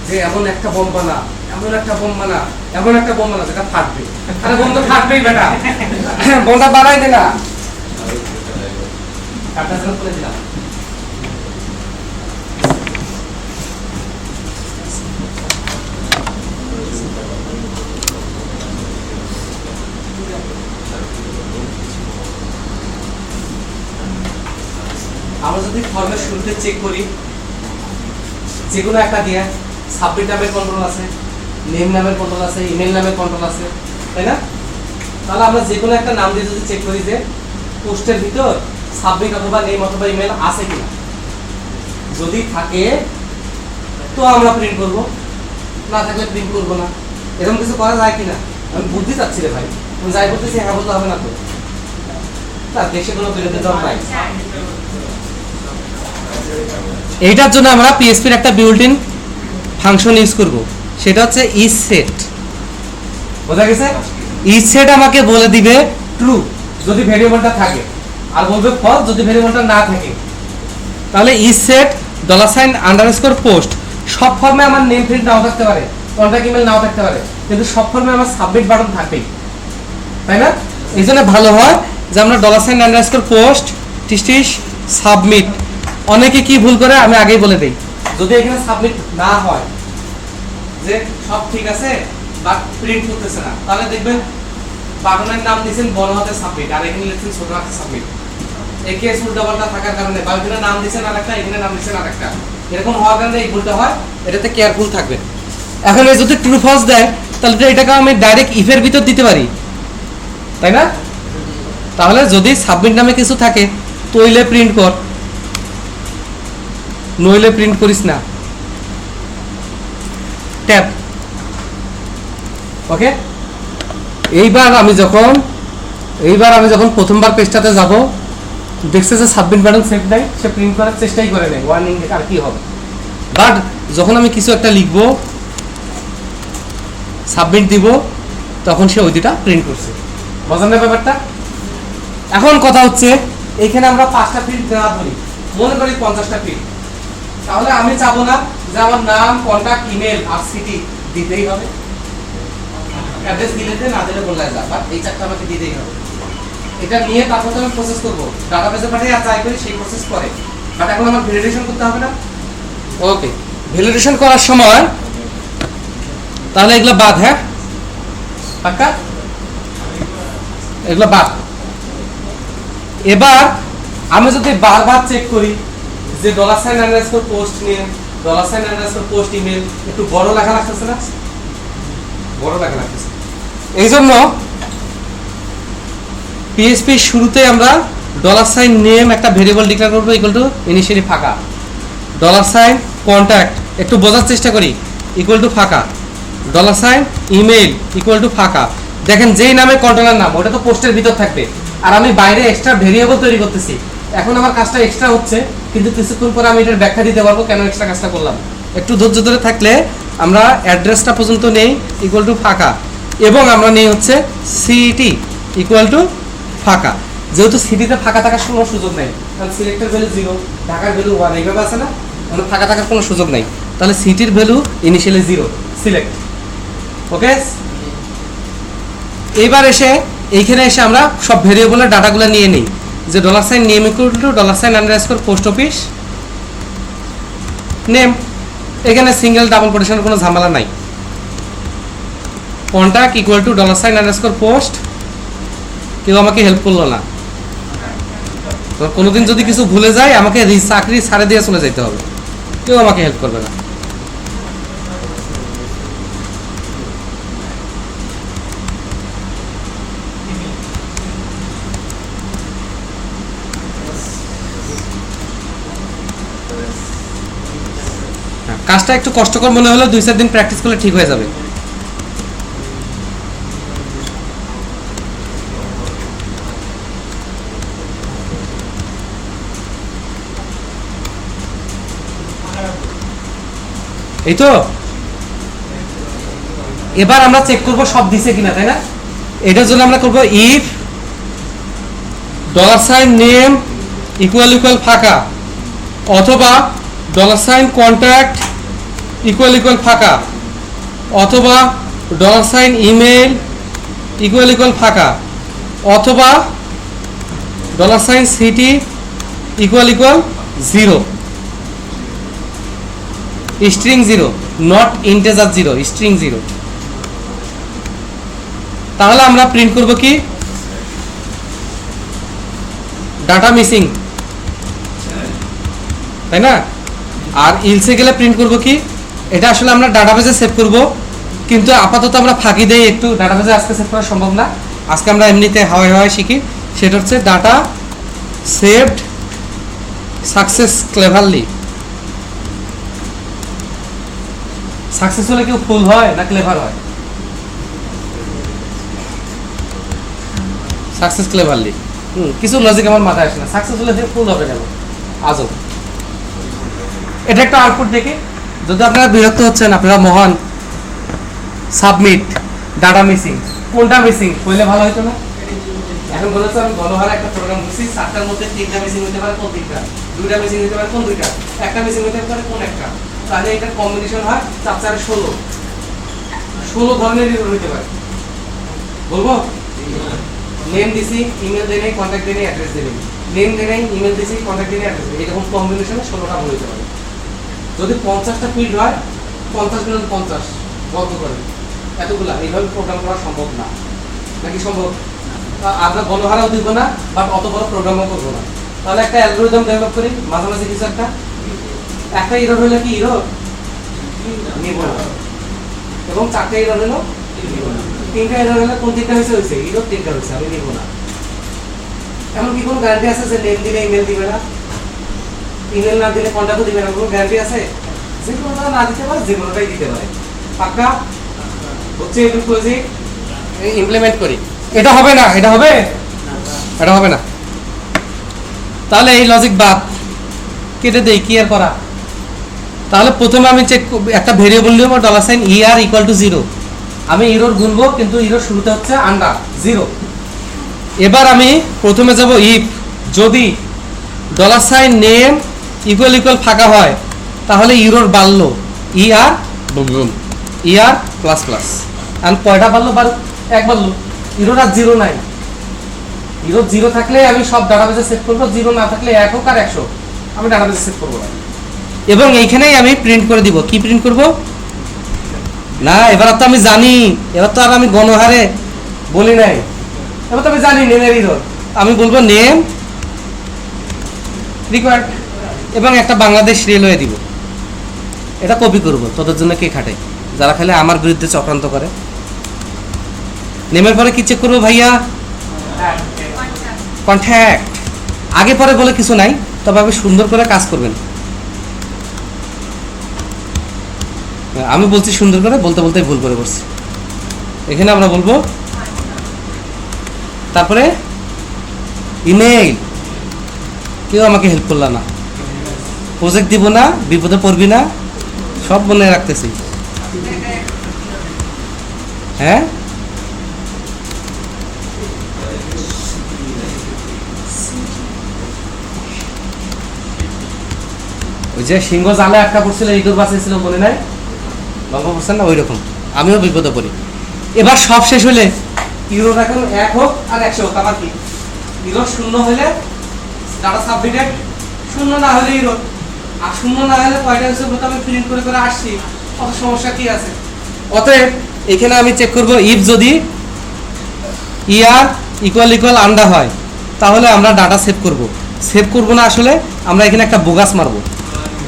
যে এমন একটা বোম বানা, এমন একটা বোম বানা, এমন একটা বোম বানা যেটা ফাটবে। আরে বোম তো ফাটবেই বেটা, বোমটা বানাই দে না। কাটা জন্য করে দিলাম। আমরা যদি ফর্মের শুরুতে চেক করি, যে কোনো একটা দিয়ে সাবমিট নামের কন্ট্রোল আছে, নেম নামের কন্ট্রোল আছে, ইমেল নামের কন্ট্রোল আছে, তাই না? তাহলে আমরা যে কোনো একটা নাম দিয়ে যদি চেক করি যে পোস্টের ভিতর সাবমিট অথবা নেম অথবা ইমেল আছে কিনা, যদি থাকে তো আমরা প্রিন্ট করব, না থাকলে প্রিন্ট করব না। এরকম কিছু করা যায় কিনা? আমি বুদ্ধি চাচ্ছি রে ভাই, তুমি যাই বলতেছি হ্যাঁ বলতে হবে না তো, তার দেশে কোনো বিরোধী দল নাই। এইটার জন্য আমরা পিএসপির একটা বিল্ট-ইন ফাংশন ইউজ করব, সেটা হচ্ছে ইজ সেট। বোঝা গেছে? ইজ সেট আমাকে বলে দিবে ট্রু যদি ভেরিয়েবলটা থাকে, আর বলবে ফলস যদি ভেরিয়েবলটা না থাকে। তাহলে ইজ সেট $_পোস্ট সব ফর্মে আমার নেম প্রিন্ট নাও থাকতে পারে, কন্টাক্ট ইমেল নাও থাকতে পারে, কিন্তু সব ফর্মে আমার সাবমিট বাটন থাকবেই, তাই না? এই জন্য ভালো হয় যে আমরা $_পোস্ট সাবমিট। অনেকে কি ভুল করে আমি আগেই বলে দেই, যদি এখানে সাবমিট না হয়, যে সব ঠিক আছে বাট প্রিন্ট করতেছে না, তাহলে দেখবেন বাটনের নাম দিয়েছেন বড় হাতে সাবমিট, আর এখানে লিখছেন ছোট হাতে সাবমিট। একে উল্টা পাল্টা থাকার কারণে, বা এখানে নাম দিয়েছেন আরেকটা, এখানে নাম দিয়েছেন আরেকটা, এরকম হওয়ার কারণে এই ভুলটা হয়। এটাতে কেয়ারফুল থাকবেন। এখন এই যদি ট্রু ফলস দেয়, তাহলে এটাকে আমি ডাইরেক্ট ইফের ভিতর দিতে পারি, তাই না? তাহলে যদি সাবমিট নামে কিছু থাকে তইলে প্রিন্ট কর, নইলে প্রিন্ট করিস না। ট্যাব ওকে। এইবার আমি যখন প্রথমবার পেজটাতে যাব, দেখছে যে সাবমিট বাটন সেট নাই, সে প্রিন্ট করার চেষ্টাই করে নেই, ওয়ার্নিং আর কি হবে। বাট যখন আমি কিছু একটা লিখব, সাবমিট দিব, তখন সে ওই দুটা প্রিন্ট করছে। বোঝেন না ব্যাপারটা? এখন কথা হচ্ছে এখানে আমরা 5টা ফিল্ড দেওয়া ধরি, মনে করি 50টা ফিল্ড, তাহলে আমি চাবো না যে আমার নাম, কন্টাক্ট, ইমেল আর সিটি দিতেই হবে। অ্যাড্রেস দিলে না দিলে বলা যায়, বাট এই চারটা আমাকে দিতেই হবে। এটা নিয়ে তারপর আমি প্রসেস করব, ডাটাবেসে পাঠিয়ে আর যাই করি সেই প্রসেস করে। বাট এখন আমার ভ্যালিডেশন করতে হবে না। ওকে, ভ্যালিডেশন করার সময় তাহলে এগুলো বাদ, হ্যাঁ পাক্কা, এগুলো বাদ। এবার আমি যদি বারবার চেক করি যে $_পোস্ট নেম, $_পোস্ট ইমেল একটু বড় লেখা লাগতেছে না? বড় লেখা লাগতেছে। এই জন্য পিএসপি শুরুতে আমরা $নেম একটা ভেরিয়েবল ডিক্লেয়ার করবো, ইকুয়াল টু ইনিশিয়ালি ফাঁকা, $কন্টাক্ট একটু বোঝার চেষ্টা করি, ইকুয়াল টু ফাঁকা, $ ইমেইল ইকুয়াল টু ফাঁকা। দেখেন যেই নামে কন্ট্রোলার নাম ওটা তো পোস্টের ভিতর থাকবে, আর আমি বাইরে এক্সট্রা ভেরিয়েবল তৈরি করতেছি। এখন আমার কাজটা এক্সট্রা হচ্ছে, কিন্তু কিছুক্ষণ পরে আমি এটার ব্যাখ্যা দিতে পারবো কেন এক্সট্রা কাজটা করলাম। একটু ধৈর্য ধরে থাকলে আমরা অ্যাড্রেসটা পর্যন্ত নেই ইকুয়াল টু ফাঁকা, এবং আমরা নেই হচ্ছে সিটি ইকুয়াল টু ফাঁকা। যেহেতু সিটিতে ফাঁকা থাকার কোনো সুযোগ নেই, কারণ সিলেক্টের ভ্যালু 0, ঢাকার ভ্যালু 1, এইভাবে আছে না, মানে ফাঁকা থাকার কোনো সুযোগ নেই। তাহলে সিটির ভ্যালু ইনিশিয়ালি 0, সিলেক্ট। ওকে, এইবার এসে এইখানে এসে আমরা সব ভেরিয়েবলের ডাটাগুলো নিয়ে নিই, যে $name equal to $_ post office name. এখানে সিঙ্গেল ডাবল কোটেশনের কোনো ঝামেলা নাই। Contact equal to $_ post. কেউ আমাকে হেল্প করলো না, তো কোনোদিন যদি কিছু ভুলে যায় আমাকে চাকরি ছাড়ে দিয়ে চলে যেতে হবে, কেউ আমাকে হেল্প করবে না। কাজটা একটু কষ্টকর মনে হলেও 2-4 দিন প্র্যাকটিস করলে ঠিক হয়ে যাবে। এই তো এবার আমরা চেক করব সব দিছে কিনা, তাই না? এটার জন্য আমরা করব ইফ $নেম ইকুয়াল ইকুয়াল ফাঁকা, অথবা $কন্ট্যাক্ট ইকুয়াল ইকুয়াল ফাঁকা, অথবা $ইমেইল ইকুয়াল ইকুয়াল ফাঁকা, অথবা $city equal equal 0, string 0, not integer 0, string 0। তাহলে আমরা প্রিন্ট করব কি, ডাটা মিসিং, তাই না? আর ইলসে গেলে প্রিন্ট করব কি, এটা আসলে আমরা ডাটাবেজে সেভ করব, কিন্তু আপাতত আমরা ফাঁকি দেই একটু, ডাটাবেজে আজকে সেভ করা সম্ভব না, আজকে আমরা এমনিতে হাওয়ায় হাওয়ায় শিখি। সেটা হচ্ছে data saved success Cleverly. Success হলে কেউ ফুল হয় না ক্লেভার হয়? Success Cleverly. কিছু লজিক আমার মাথায় আসে না, সাকসেস হলে ফুল হবে কেন? আজব। এটা একটা আউটপুট দেখি, যদি আপনারা বিরক্ত হচ্ছেন, আপনারা মহান। সাবমিট ডাটা মিসিং, কোনটা মিসিং হইলে ভালো হতো না? এখন বলেছে আমি গণহারে একটা প্রোগ্রাম করছি, 7টার মধ্যে 3টা মিসিং হতে পারে, কোন 3টা? 2টা মিসিং হতে পারে, কোন 2টা? একটা মিসিং হতে পারে, কোন একটা? তাহলে এটার কম্বিনেশন হয় 4 4 16 ধরনের এরর হতে পারে। বলবো নেম দিছি, ইমেল দেই নাই, কন্টাক্ট দেই নাই, অ্যাড্রেস দেই নাই, নেম দেই নাই, ইমেল দিছি, কন্টাক্ট দেই নাই, অ্যাড্রেস দেই নাই, এরকম কম্বিনেশনে 16টা ভুল হতে পারে। যদি 50টা ফিল্ড হয়, 50 গুণ 50 বন্ধ করে এতগুলা, এইভাবে প্রোগ্রাম করা সম্ভব না, নাকি সম্ভব? আমরা গণহারাও দিব না, বাট অত বড় প্রোগ্রামও করবো না। তাহলে একটা অ্যালগরিদম ডেভেলপ করি, মাঝামাঝি কিছু একটা এরর হলে কি এরর নিব না, এবং 4টা এরর হলো 3টা এরর হলে কোন 3টা হয়েছে? এরর 3টা হয়েছে, আমি নিব না। এমন কি কোনো গ্যারান্টি আছে যে নেম দিলে ইমেল দিবে না, ইমেল না দিলে কন্টাক্টও দিবে না? কোনো গ্যারান্টি আছে? যে কোনোটা না দিতে পারে, যে কোনোটাই দিতে পারে। পাক্কা হচ্ছে একটু লজিক ইমপ্লিমেন্ট করি। এটা হবে না, এটা হবে, এটা হবে না। তাহলে এই লজিক বাদ, কেটে দেই, কি আর করা। তাহলে প্রথমে আমি চেক একটা ভেরিয়েবল নিব $ER ইকুয়াল টু 0, আমি এরর গুনবো, কিন্তু এরর শুরুতে হচ্ছে আন্ডার 0। এবার আমি প্রথমে যাব ইফ, যদি $নেম ইকুয়াল ইকুয়াল ফাঁকা হয়, তাহলে এরর বাড়লো ER ER প্লাস প্লাস, আর কয়টা বাড়লো? 1 বাড়লো। এরর আর 0 নাই, এরর 0 থাকলে আমি সব ডাটাবেজে সেভ করবো, 0 না থাকলে 1 হোক আর 100 আমি ডাটাবেজে সেভ করবো না। এবং এইখানেই আমি প্রিন্ট করে দিব। কি প্রিন্ট করব? না, এবার তো আমি জানি, এবার তো আর আমি গণহারে বলি নাই, এবার তো আমি জানি নেমের এরর। আমি বলবো নেম রিকোয়ার্ড, এবং একটা বাংলাদেশ রেলওয়ে দিব। এটা কপি করব। তোদের জন্য কে খাটে? যারা খালি আমার বিরুদ্ধে চক্রান্ত করে। নেমের পরে কি চেক করবো ভাইয়া? কন্ট্যাক্ট। আগে পরে বলে কিছু নাই, তবে আপনি সুন্দর করে কাজ করবেন। আমি বলছি সুন্দর করে, বলতে বলতে ভুল করে বলছি। এখানে আমরা বলবো, তারপরে ইমেইল। কেউ আমাকে হেল্প করল না, প্রজেক্ট দিব না, বিপদে পড়বি না, সব মনে রাখতেছি। হ্যাঁ, ওই যে সিংহ জালে আটকা পড়ছিল, ইঁদুর বাঁচাইছিল, মনে নাই? লঙ্কা পড়ছেন না, ওই রকম আমিও বিপদে পড়ি। এবার সব শেষ হলে ইউরো এখন 1 হোক আর 100 হোক, আমার কি ইউরো 0 হলে ডাটা সাবমিটেড, 0 না হলে ইউরো, আর 0 না হলে কয়টা হচ্ছে বলতে আমি প্রিন্ট করে করে আসছি, কত সমস্যা কি আছে। অতএব এখানে আমি চেক করব ইফ যদি ইয়ার ইকুয়াল ইকুয়াল আন্ডার হয়, তাহলে আমরা ডাটা সেভ করব না, আসলে আমরা এখানে একটা বোগাস মারবো,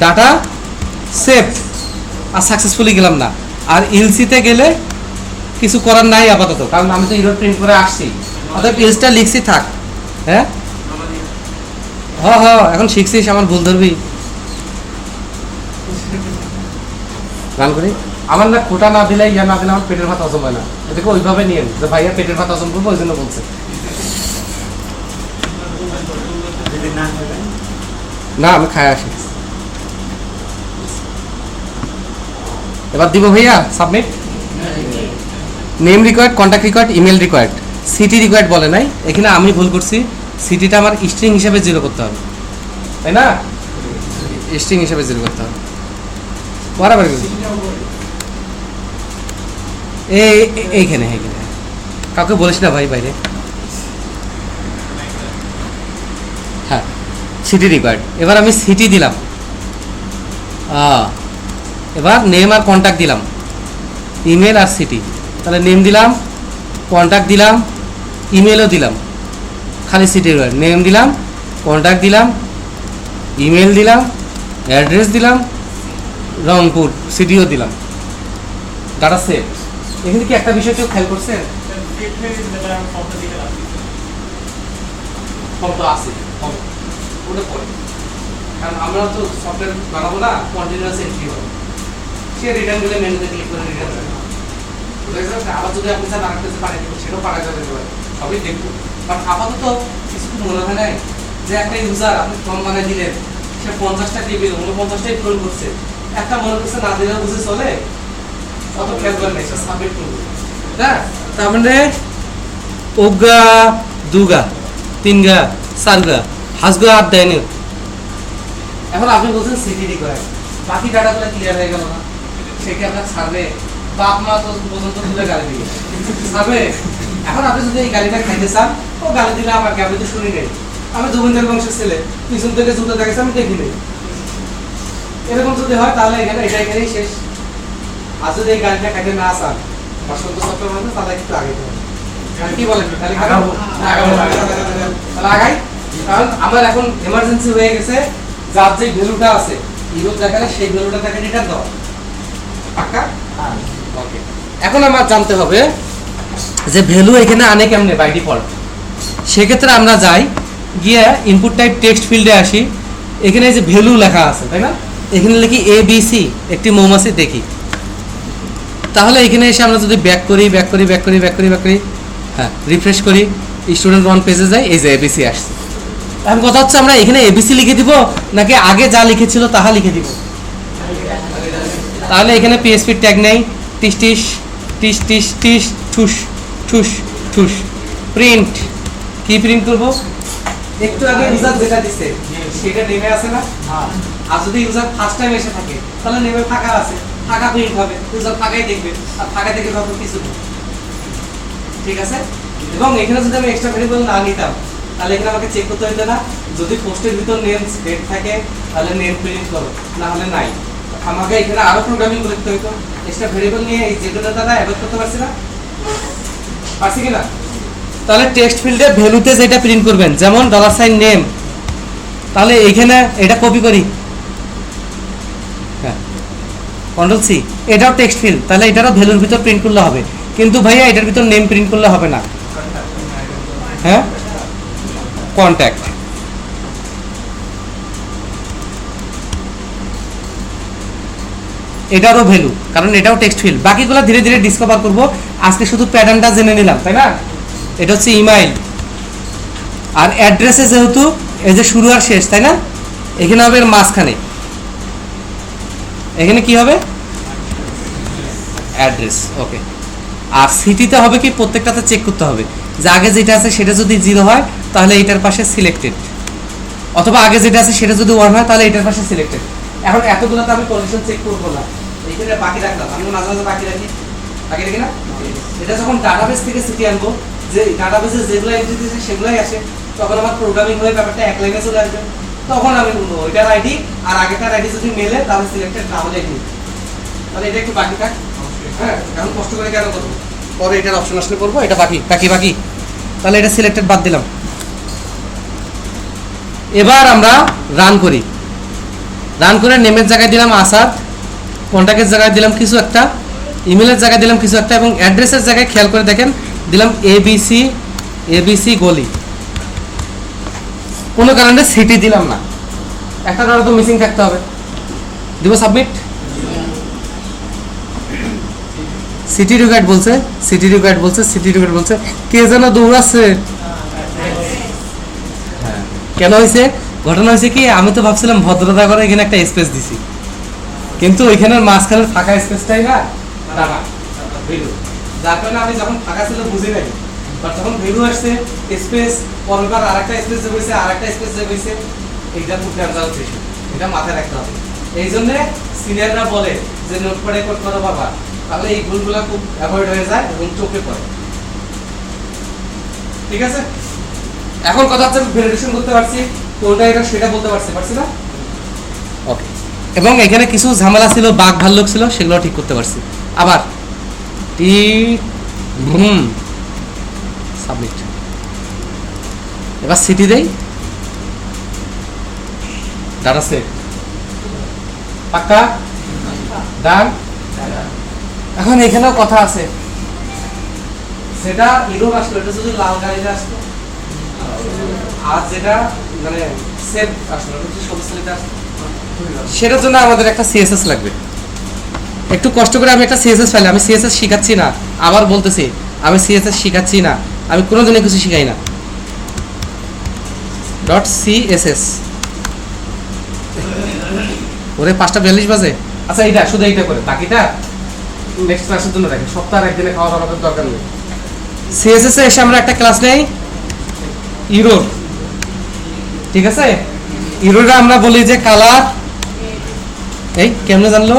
ডাটা সেভ, আর সাকসেসফুলি গেলাম না। আর ইলসিতে গেলে কিছু করার নাই আপাতত, কারণ আমি তো ইউরো প্রিন্ট করে আসছি, অর্থাৎ ইলসটা লিখছি থাক। হ্যাঁ হ্যাঁ, এখন শিখছিস, আমার ভুল ধরবি। গান করি, আমার না খোটা না দিলে ইয়া না দিলে আমার পেটের ভাত হজম হয় না, এটাকে ওইভাবে নিয়ে যে ভাইয়া পেটের ভাত হজম করবো, ওই জন্য বলছে। না, আমি খাই আসি। এবার দিব ভাইয়া submit. Name required, contact required, email required, city required বলে নাই, এখানে আমি ভুল করছি। সিটিটা আমার স্ট্রিং হিসেবে 0 করতে হবে, তাই না? স্ট্রিং হিসেবে 0 করতে হবে বরাবর। এইখানে কাউকে বলিস না ভাই বাইরে। হ্যাঁ, সিটি রিকোয়ার্ড। এবার আমি সিটি দিলাম, এবার নেম আর কন্ট্যাক্ট দিলাম, ইমেল আর সিটি। তাহলে নেম দিলাম, কন্ট্যাক্ট দিলাম, ইমেলও দিলাম, খালি সিটি রিকোয়ার্ড। নেম দিলাম, কন্ট্যাক্ট দিলাম, ইমেল দিলাম, অ্যাড্রেস দিলাম, রংপুর, সিটিও দিলাম, ডাটা সেভ। এখানে কি একটা বিষয় কেউ খেয়াল করছেন? কারণ আমরা তো সফটওয়্যার বানাবো না, কন্টিনিউয়াস এন্ট্রি হবে, সে রিটার্ন দিলে মেনুতে ক্লিক করে রিটার্ন দেবে। আবার যদি আপনি স্যার আরেকটা পাঠিয়ে দেবেন, সেটাও পাঠাতে যেতে পারে, সবই দেখবো। বাট আপাতত কিছু মনে হয় নাই যে একটা ইউজার আপনি ফর্ম বানিয়ে দিলেন, সে 50টা টেবিল 49টাই পূরণ করছে, একটা মনে করছে না দিলেও বুঝে চলে, অত খেয়াল করে নেই, সে সাবমিট করবে। হ্যাঁ, তার মানে ওগা, দুগা, তিনগা, চারগা, হাসগা আর দেয়নি। এখন আপনি বলছেন সিটি রিকোয়ার্ড, বাকি ডাটাগুলো ক্লিয়ার হয়ে গেল না, সে কি আপনার ছাড়বে? বাপ মা তো পর্যন্ত তুলে গালি দিয়ে ছাড়বে। এখন আপনি যদি এই গালিটা খাইতে চান, ও গালি দিলে আমাকে, আমি তো শুনি নেই, আমি জমিদার বংশের ছেলে, পিছন থেকে জুতো দেখেছি, আমি দেখি নেই। এরকম যদি হয় তাহলে এখানেই শেষ। আর যদি এই গালিটা খাইতে না চান, বসন্ত সপ্তাহের মধ্যে, তাহলে একটু আগে কি বলেন, তাহলে আগাই। কারণ আমার এখন এমার্জেন্সি হয়ে গেছে, যার যে ভ্যালুটা আছে ইউরো দেখালে সেই ভ্যালুটা তাকে রিটার্ন দাও, পাক্কা? ওকে। এখন আমার জানতে হবে যে ভ্যালু এখানে আনে কেমনে বাই ডিফল্ট। সেক্ষেত্রে আমরা যাই গিয়ে ইনপুট টাইপ টেক্সট ফিল্ডে আসি, এখানে যে ভ্যালু লেখা আছে, তাই না? এখানে লিখি ABC, একটি মৌমাছি দেখি। তাহলে এখানে এসে আমরা যদি ব্যাক করি, হ্যাঁ, রিফ্রেশ করি, স্টুডেন্ট 1 পেজে যাই, এই যে ABC আসছে। এখন কথা হচ্ছে আমরা এখানে ABC লিখে দিব নাকি আগে যা লিখেছিল তাহা লিখে দিব? তাহলে এখানে PHP ট্যাগ নেই, টিস টিস টিস টিস টিস ঠুস ঠুস ঠুস, প্রিন্ট। কি প্রিন্ট করব? একটু আগে ইউজার যেটা দিছে সেটা নেমে আছে না? আর যদি ইউজার ফার্স্ট টাইম এসে থাকে তাহলে নেমে ফাঁকা আছে, ফাঁকা প্রিন্ট হবে, ইউজার ফাঁকাই দেখবে, আর ফাঁকা দেখে তত কিছু নেই। ঠিক আছে? এবং এখানে যদি আমি এক্সট্রা ভেরিয়েবল না নিতাম, তাহলে এখানে আমাকে চেক করতে হতো না, যদি পোস্টের ভিতর নেম ডেট থাকে তাহলে নেম প্রিন্ট করো, না হলে নাই। আমাকে এখানে আরো প্রোগ্রামিং করতে হতো, এক্সট্রা ভেরিয়েবল নিয়ে এই যেগুলো দ্বারা অ্যাভয়েড করতে পারছি না, পারছি কিনা? তাহলে টেক্সট ফিল্ডে ভ্যালুতে যেটা প্রিন্ট করবেন, যেমন $নেম, তাহলে এখানে এটা কপি করি, হ্যাঁ, Ctrl+C, এটাও টেক্সট ফিল্ড, তাহলে এটারও ভ্যালুর ভিতর প্রিন্ট করলে হবে। কিন্তু ভাইয়া এটার ভিতর নেম প্রিন্ট করলে হবে না, হ্যাঁ, কন্ট্যাক্ট। এটারও ভ্যালু, কারণ এটাও টেক্সট ফিল্ড। বাকিগুলো ধীরে ধীরে ডিসকভার করব, আজকে শুধু প্যাটার্নটা জেনে নিলাম, তাই না? এটা হচ্ছে ইমেইল। আর অ্যাড্রেসে যেহেতু এই যে শুরু আর শেষ, তাই না? এখানে হবে এর মাঝখানে, এখানে কি হবে? অ্যাড্রেস। ওকে। আর সিটিতে হবে কি, প্রত্যেকটাতে চেক করতে হবে যে আগে যেটা আছে সেটা যদি 0 হয় তাহলে এইটার পাশে সিলেক্টেড, অথবা আগে যেটা আছে সেটা যদি 1 হয় তাহলে এইটার পাশে সিলেক্টেড। এখন এতগুলোতে আমি কন্ডিশন চেক করবো না, এইখানে বাকি রাখলাম। আমি মাঝে মাঝে বাকি রাখি না? এটা যখন ডাটাবেস থেকে সিটি আনবো, যে ডাটাবেসে যেগুলো এন্ট্রি দিয়েছে সেগুলোই আসে, তখন আমার প্রোগ্রামিং হয়ে ব্যাপারটা এক লাইনে চলে আসবে। তখন আমি বলবো ওইটার আইডি আর আগেকার আইডি যদি মেলে তাহলে সিলেক্টেড, না হলে এটি। তাহলে এটা একটু বাকি থাক, হ্যাঁ, এখন কষ্ট করে কেন করবো, পরে এটার অপশন আসলে করবো। এটা বাকি বাকি বাকি, তাহলে এটা সিলেক্টেড বাদ দিলাম। এবার আমরা রান করি। রান করে নেমের জায়গায় দিলাম আসাদ, কন্ট্যাক্টের জায়গায় দিলাম কিছু একটা, ইমেলের জায়গায় দিলাম কিছু একটা, এবং অ্যাড্রেসের জায়গায় খেয়াল করে দেখেন দিলাম এবিসি গলি। কোনো কারণে সিটি দিলাম না, একটা কারণে তো মিসিং থাকতে হবে। দিব সাবমিট। সিটি রিকোয়ার্ড বলছে, কে যেন দৌড়াচ্ছে। হ্যাঁ, কেন হয়েছে? ঘটনা হয়েছে কি, আমি তো ভাবছিলাম ভদ্রতা করে এখানে একটা স্পেস দিছি, কিন্তু ওইখানের মাঝখানের ফাঁকা স্পেসটাই না ভ্যালু, যার কারণে আমি যখন ফাঁকা ছিল বুঝি নাই, বাট যখন ভ্যালু আসছে স্পেস, পরবার আরেকটা স্পেস যে হয়েছে, আরেকটা স্পেস যে হয়েছে, এইটা খুব ডেঞ্জারাস বিষয়, এটা মাথায় রাখতে হবে। এই জন্য সিনিয়ররা বলে যে নোটপ্যাডে কোড করো বাবা, তাহলে এই ভুলগুলো খুব অ্যাভয়েড হয়ে যায় এবং চোখে পড়ে। ঠিক আছে, এখন কথা হচ্ছে ভ্যালিডেশন করতে পারছি, কোনটা এটা সেটা বলতে পারছি না? ওকে। এবং এখানে কিছু ঝামেলা ছিল, বাঘ ভাল্লুক ছিল, সেগুলো ঠিক করতে পারছি। আবার সাবমিট। এবার সিটি দেই, ডাটা সেট পাক্কা ডান। এখন এখানেও কথা আছে, সেটা ইরোর আসলো, এটা যদি লাল গাড়িতে আসতো, আর যেটা মানে সেভ আসলো সবুজ সালিতে আসলো, সেটার জন্য আমাদের একটা সিএসএস লাগবে। একটু কষ্ট করে আমি একটা সিএসএস ফাইল, আমি সিএসএস শিখাচ্ছি না, আবার বলতেছি আমি সিএসএস শিখাচ্ছি না, আমি কোনোদিনও কিছু শিখাই না। .css ওরে 5:42 বাজে। আচ্ছা এইটা শুধু এইটা করে, বাকিটা নেক্সট ক্লাসের জন্য রাখি, সপ্তাহে একদিনে খাওয়ার আমাদের দরকার নেই। সিএসএস এ এসে আমরা একটা ক্লাস নেই ইরোর। ঠিক আছে, ইরোরে আমরা বলি যে কালার, এই কেমনে জানলো,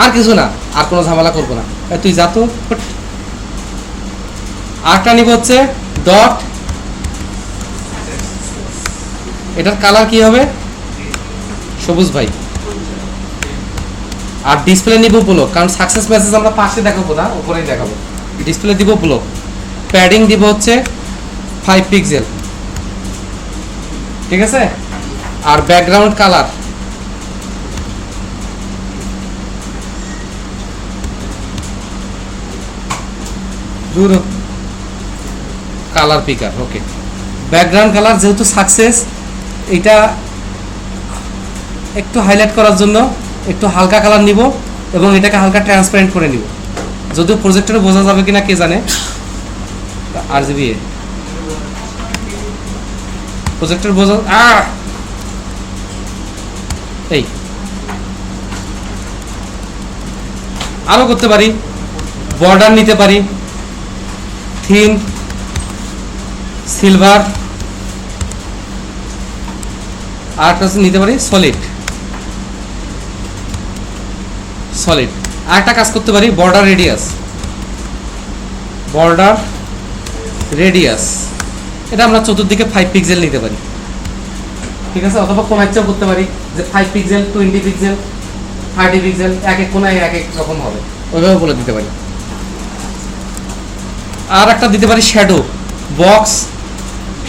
আর কিছু না, আর কোনো ঝামেলা করবো না, তুই যা তো। আরটা নিব হচ্ছে ডট, এটার কালার কি হবে, সবুজ ভাই। আর ডিসপ্লে নিব ব্লক, কারণ সাকসেস মেসেজ আমরা পাশে দেখাবো না, উপরেই দেখাবো। ডিসপ্লে দিব ব্লক, প্যাডিং দিব হচ্ছে 5 পিক্সেল। ঠিক আছে, আর ব্যাকগ্রাউন্ড কালার কালার পিকার। ওকে, ব্যাকগ্রাউন্ড কালার যেহেতু সাকসেস, এটা একটু হাইলাইট করার জন্য একটু হালকা কালার নিব এবং এটাকে হালকা ট্রান্সপারেন্ট করে নিব, যদিও প্রজেক্টরে বোঝা যাবে কিনা কে জানে। RGB প্রজেক্টর বোঝা, এই আরো করতে পারি, বর্ডার নিতে পারি, থিম, সিলভার, আর একটা নিতে পারি সলিড। আর একটা কাজ করতে পারি, বর্ডার রেডিয়াস, এটা আমরা চতুর্দিকে 5 পিক্সেল নিতে পারি। ঠিক আছে, অথবা কোন ইচ্ছাও করতে পারি যে 5 পিক্সেল, 20 পিক্সেল, 30 পিক্সেল, এক এক কোনায় এক এক রকম হবে, ওইভাবে বলে দিতে পারি। আর একটা দিতে পারি শ্যাডো, বক্স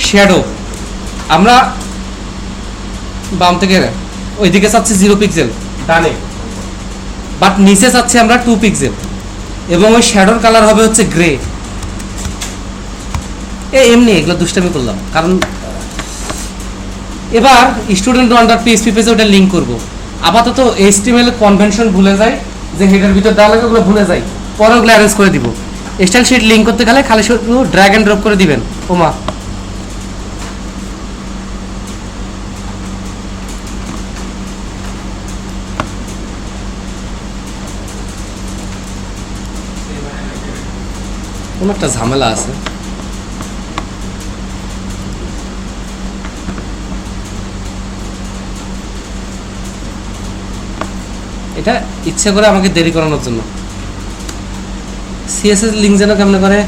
শ্যাডো। আমরা বাম থেকে ওইদিকে চাচ্ছি 0 পিক্সেল ডানে, বাট নিচে চাচ্ছি আমরা 2 পিক্সেল, এবং ওই শ্যাডোর কালার হবে হচ্ছে গ্রে। এমনি এগুলো দুষ্টামি করলাম, কারণ এবার স্টুডেন্ট আন্ডার পিএইচপি পেজে ওটা লিঙ্ক করব। আপাতত এইচটিএমএল কনভেনশন ভুলে যাই, যে হেডার ভিতর দেওয়া লাগে ওগুলো ভুলে যাই, পরে ওগুলো অ্যারেঞ্জ করে দিব। স্টাইল শিট লিঙ্ক করতে গেলে খালি শুধু ড্র্যাগ অ্যান্ড ড্রপ করে দিবেন। ওমা কোনো একটা ঝামেলা আছে। এটা ইচ্ছে করে আমাকে দেরি করানোর জন্য। সিএসএস লিঙ্ক যেন কেমন করে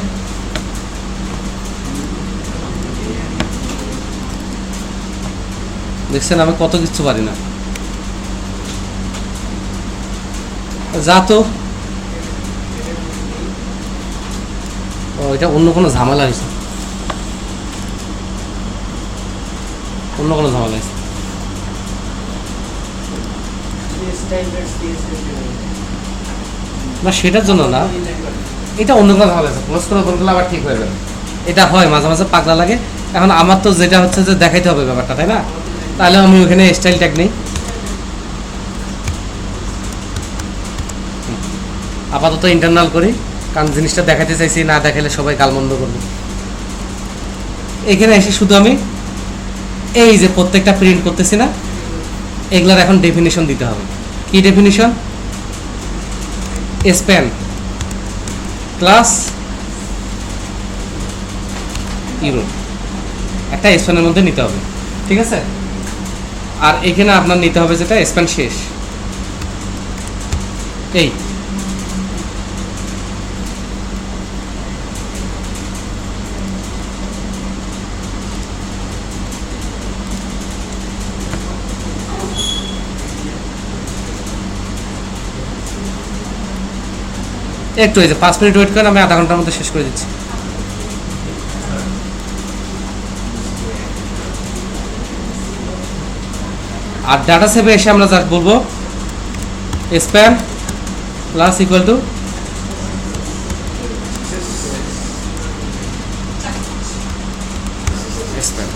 দেখছেন, আমি কত কিছু পারি না। যা তো এটা অন্য কোনো ঝামেলা হয়েছে, অন্য কোনো ঝামেলা হয়েছে। না সেটার জন্য না, এটা অন্য কোনো ঝামেলা আছে। ক্লোজ করে ওপেন করলে আবার ঠিক হয়ে যাবে। এটা হয় মাঝে মাঝে পাগলা লাগে। এখন আমার তো যেটা হচ্ছে যে দেখাইতে হবে ব্যাপারটা, তাই না? তাহলে আমি ওখানে স্টাইল ট্যাগ নেই। আপাতত ইন্টারনাল করি, কারণ জিনিসটা দেখাতে চাইছি, না দেখালে সবাই গালমন্দ করবে। এখানে এসে শুধু আমি এই যে প্রত্যেকটা প্রিন্ট করতেছি না, এগুলার এখন ডেফিনিশন দিতে হবে। কি ডেফিনিশন? স্প্যান ক্লাস ইউরো, একটা স্প্যানের মধ্যে নিতে হবে, ঠিক আছে? আর এখানে আপনার নিতে হবে যেটা স্প্যান শেষ, এই একটু এই যে 5 মিনিট ওয়েট করেন, আমি আধা ঘন্টার মধ্যে শেষ করে দিচ্ছি। আর ডাটা সেভে এসে আমরা যা বলবো span plus equal to span.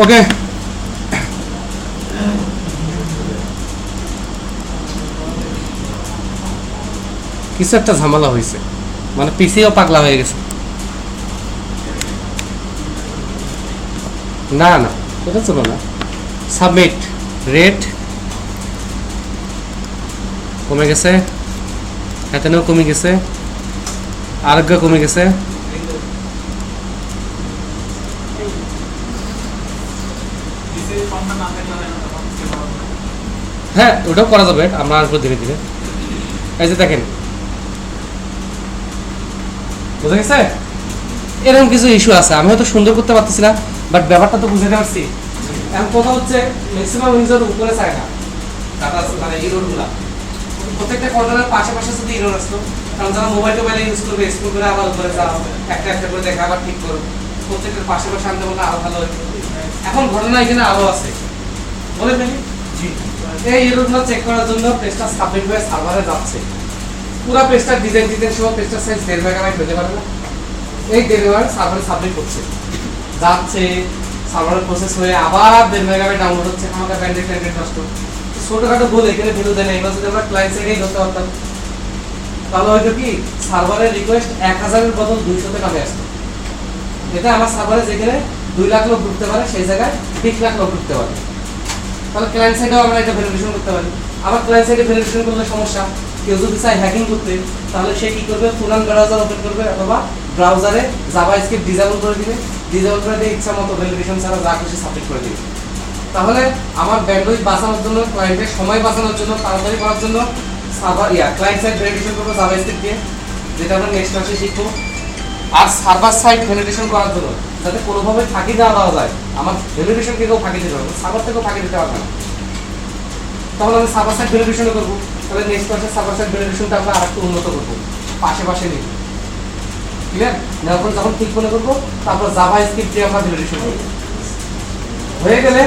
Okay, কিছু একটা ঝামেলা হয়েছে, মানে পিসিও পাগলা হয়ে গেছে। না না এটা চলো না। সাবমিট রেট কমে গেছে, এখানেও কমে গেছে, আরোগ্য কমে গেছে। হ্যাঁ ওটাও করা যাবে, আমরা আসবো ধীরে ধীরে। এই যে দেখেন, বুঝা গেছে? এরকম কিছু ইস্যু আছে, আমি হয়তো সুন্দর করতে পারতেছি না, বাট ব্যাপারটা তো বুঝাতে পারছি। এখন কথা হচ্ছে ম্যাক্সিমাম ইউজার উপরে চায় না ডাটা, মানে ইরোরগুলা প্রত্যেকটা কন্ট্রোলের পাশে পাশে যদি ইরোর আসতো, কারণ যারা মোবাইল টোবাইলে ইউজ করবে স্কুল করে আবার উপরে যাও, একটা একটা করে দেখা আবার ঠিক করো, প্রত্যেকটার পাশে পাশে আনতে বললে আরো ভালো হতো। এখন ঘটনা এখানে আরো আছে, বলে ফেলি। এই ইরোরগুলো চেক করার জন্য পেজটা সাবমিট হয়ে সার্ভারে যাচ্ছে। পুরো পেজটা ডিজাইন সহ পেজটার সাইজ 1.5 মেগাবাইট হতে পারে না, এই 1.5 মেগাবাইট সার্ভারে সাবমিট করছে, যাচ্ছে সার্ভারে প্রসেস হয়ে আবার 1.5 মেগাবাইট ডাউনলোড হচ্ছে। আমাদের ব্যান্ডেড নষ্ট ছোটখাটো বলে এখানে ভ্যালু দেয় না। এবার যদি আমরা ক্লায়েন্ট সাইডেই ধরতে পারতাম, তাহলে হয়তো কি সার্ভারের রিকোয়েস্ট 1000-এর বদল 200-তে নামে আসতো। এটা আমার সার্ভারে যেখানে 2 লাখ লোক ঢুকতে পারে, সেই জায়গায় 20 লাখ লোক ঢুকতে পারে। তাহলে ক্লায়েন্ট সাইডেও আমরা এটা ভ্যালিডেশন করতে পারি। আবার ক্লায়েন্ট সাইডে ভ্যালিডেশন করলে সমস্যা, কেউ যদি চায় হ্যাকিং করতে, তাহলে সে কি করবে? পুরান ব্রাউজার ওপেন করবে, অথবা ব্রাউজারে জাভাস্ক্রিপ্ট ডিসেবল করে দিবে, ডিসেবল করে দিয়ে ইচ্ছা মতো ভ্যালিডেশন ছাড়া যা খুশি সাবমিট করে দিবে। তাহলে আমার ব্যান্ডউইথ বাঁচানোর জন্য, ক্লায়েন্টের সময় বাঁচানোর জন্য, তাড়াতাড়ি করার জন্য সার্ভার ক্লায়েন্ট সাইড ভ্যালিডেশন করবো জাভাস্ক্রিপ্ট দিয়ে, যেটা আমরা নেক্সট ক্লাসে শিখবো। আর সার্ভার সাইড ভ্যালিডেশন করার জন্য যাতে কোনোভাবে ফাঁকি না দেওয়া যায়, আমার ভ্যালিডেশনকে কেউ ফাঁকি দিতে পারবে, সার্ভার থেকেও ফাঁকি দিতে পারবে না, তখন আমি সার্ভার সাইড ভ্যালিডেশনও করবো। তাহলে নেক্সট ক্লাসে সার্ভার সাইড ভ্যালিডেশনটা আমরা আরেকটু উন্নত করবো, পাশে পাশে নিব। ক্লিয়ার? এখন যখন ঠিক মনে করবো, তারপর জাভাস্ক্রিপ্ট দিয়ে আমরা ভ্যালিডেশন করবো। হয়ে গেলে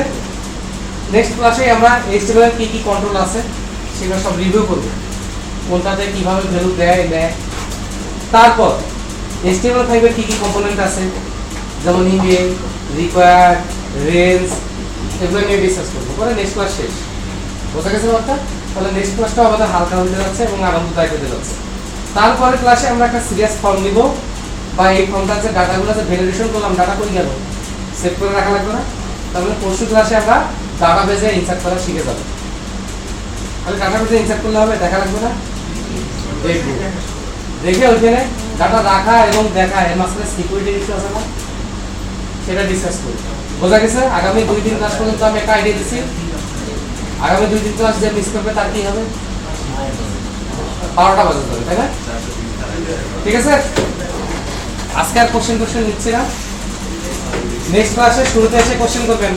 নেক্সট ক্লাসে আমরা এইচটিএমএল এর কি কি কন্ট্রোল আছে সেগুলো সব রিভিউ করব, কোনটাতে কিভাবে ভ্যালু দেয় নেয়। তারপর HTML5 এর কি কি কম্পোনেন্ট আছে, যেমন ইমেল, রিকোয়ার্ড, রেঞ্জ এগুলো নিয়ে ডিসকাস করবো। পরে নেক্সট ক্লাস শেষ। বোঝা গেছে ব্যাপারটা? তাহলে নেক্সট ক্লাসটাও আমাদের হালকা হতে যাচ্ছে এবং আনন্দদায়ক হতে যাচ্ছে। তারপরে ক্লাসে আমরা একটা সিরিয়াস ফর্ম নিব, বা এই ফর্মটার যে ডাটাগুলো যে ভ্যালিডেশন করলাম, ডাটা কই গেল? সেভ করে রাখা লাগবে না? তাহলে পরশু ক্লাসে আমরা ডাটাবেজে ইনসার্ট করা শিখে যাব। তাহলে ডাটাবেজে ইনসার্ট করলে হবে, দেখা লাগবে না? দেখব, দেখে ওইখানে ডাটা রাখা এবং দেখা এর মাঝখানে সিকিউরিটি ইস্যু আছে না, সেটা ডিসকাস করি। বোঝা গেছে? আগামী 2-3 ক্লাস পর্যন্ত আমি একটা আইডিয়া দিচ্ছি। আগামী 2-3 ক্লাস যে মিস করবে তার কি হবে? 12টা বাজে যাবে, তাই না? ঠিক আছে, আজকে আর কোশ্চেন নিচ্ছি না। নেক্সট ক্লাসে শুরুতে এসে কোশ্চেন করবেন,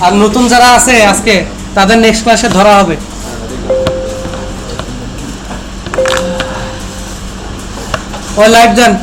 আর নতুন যারা আছে আজকে তাদের নেক্সট ক্লাসে ধরা হবে। ওই লাইভ দেন।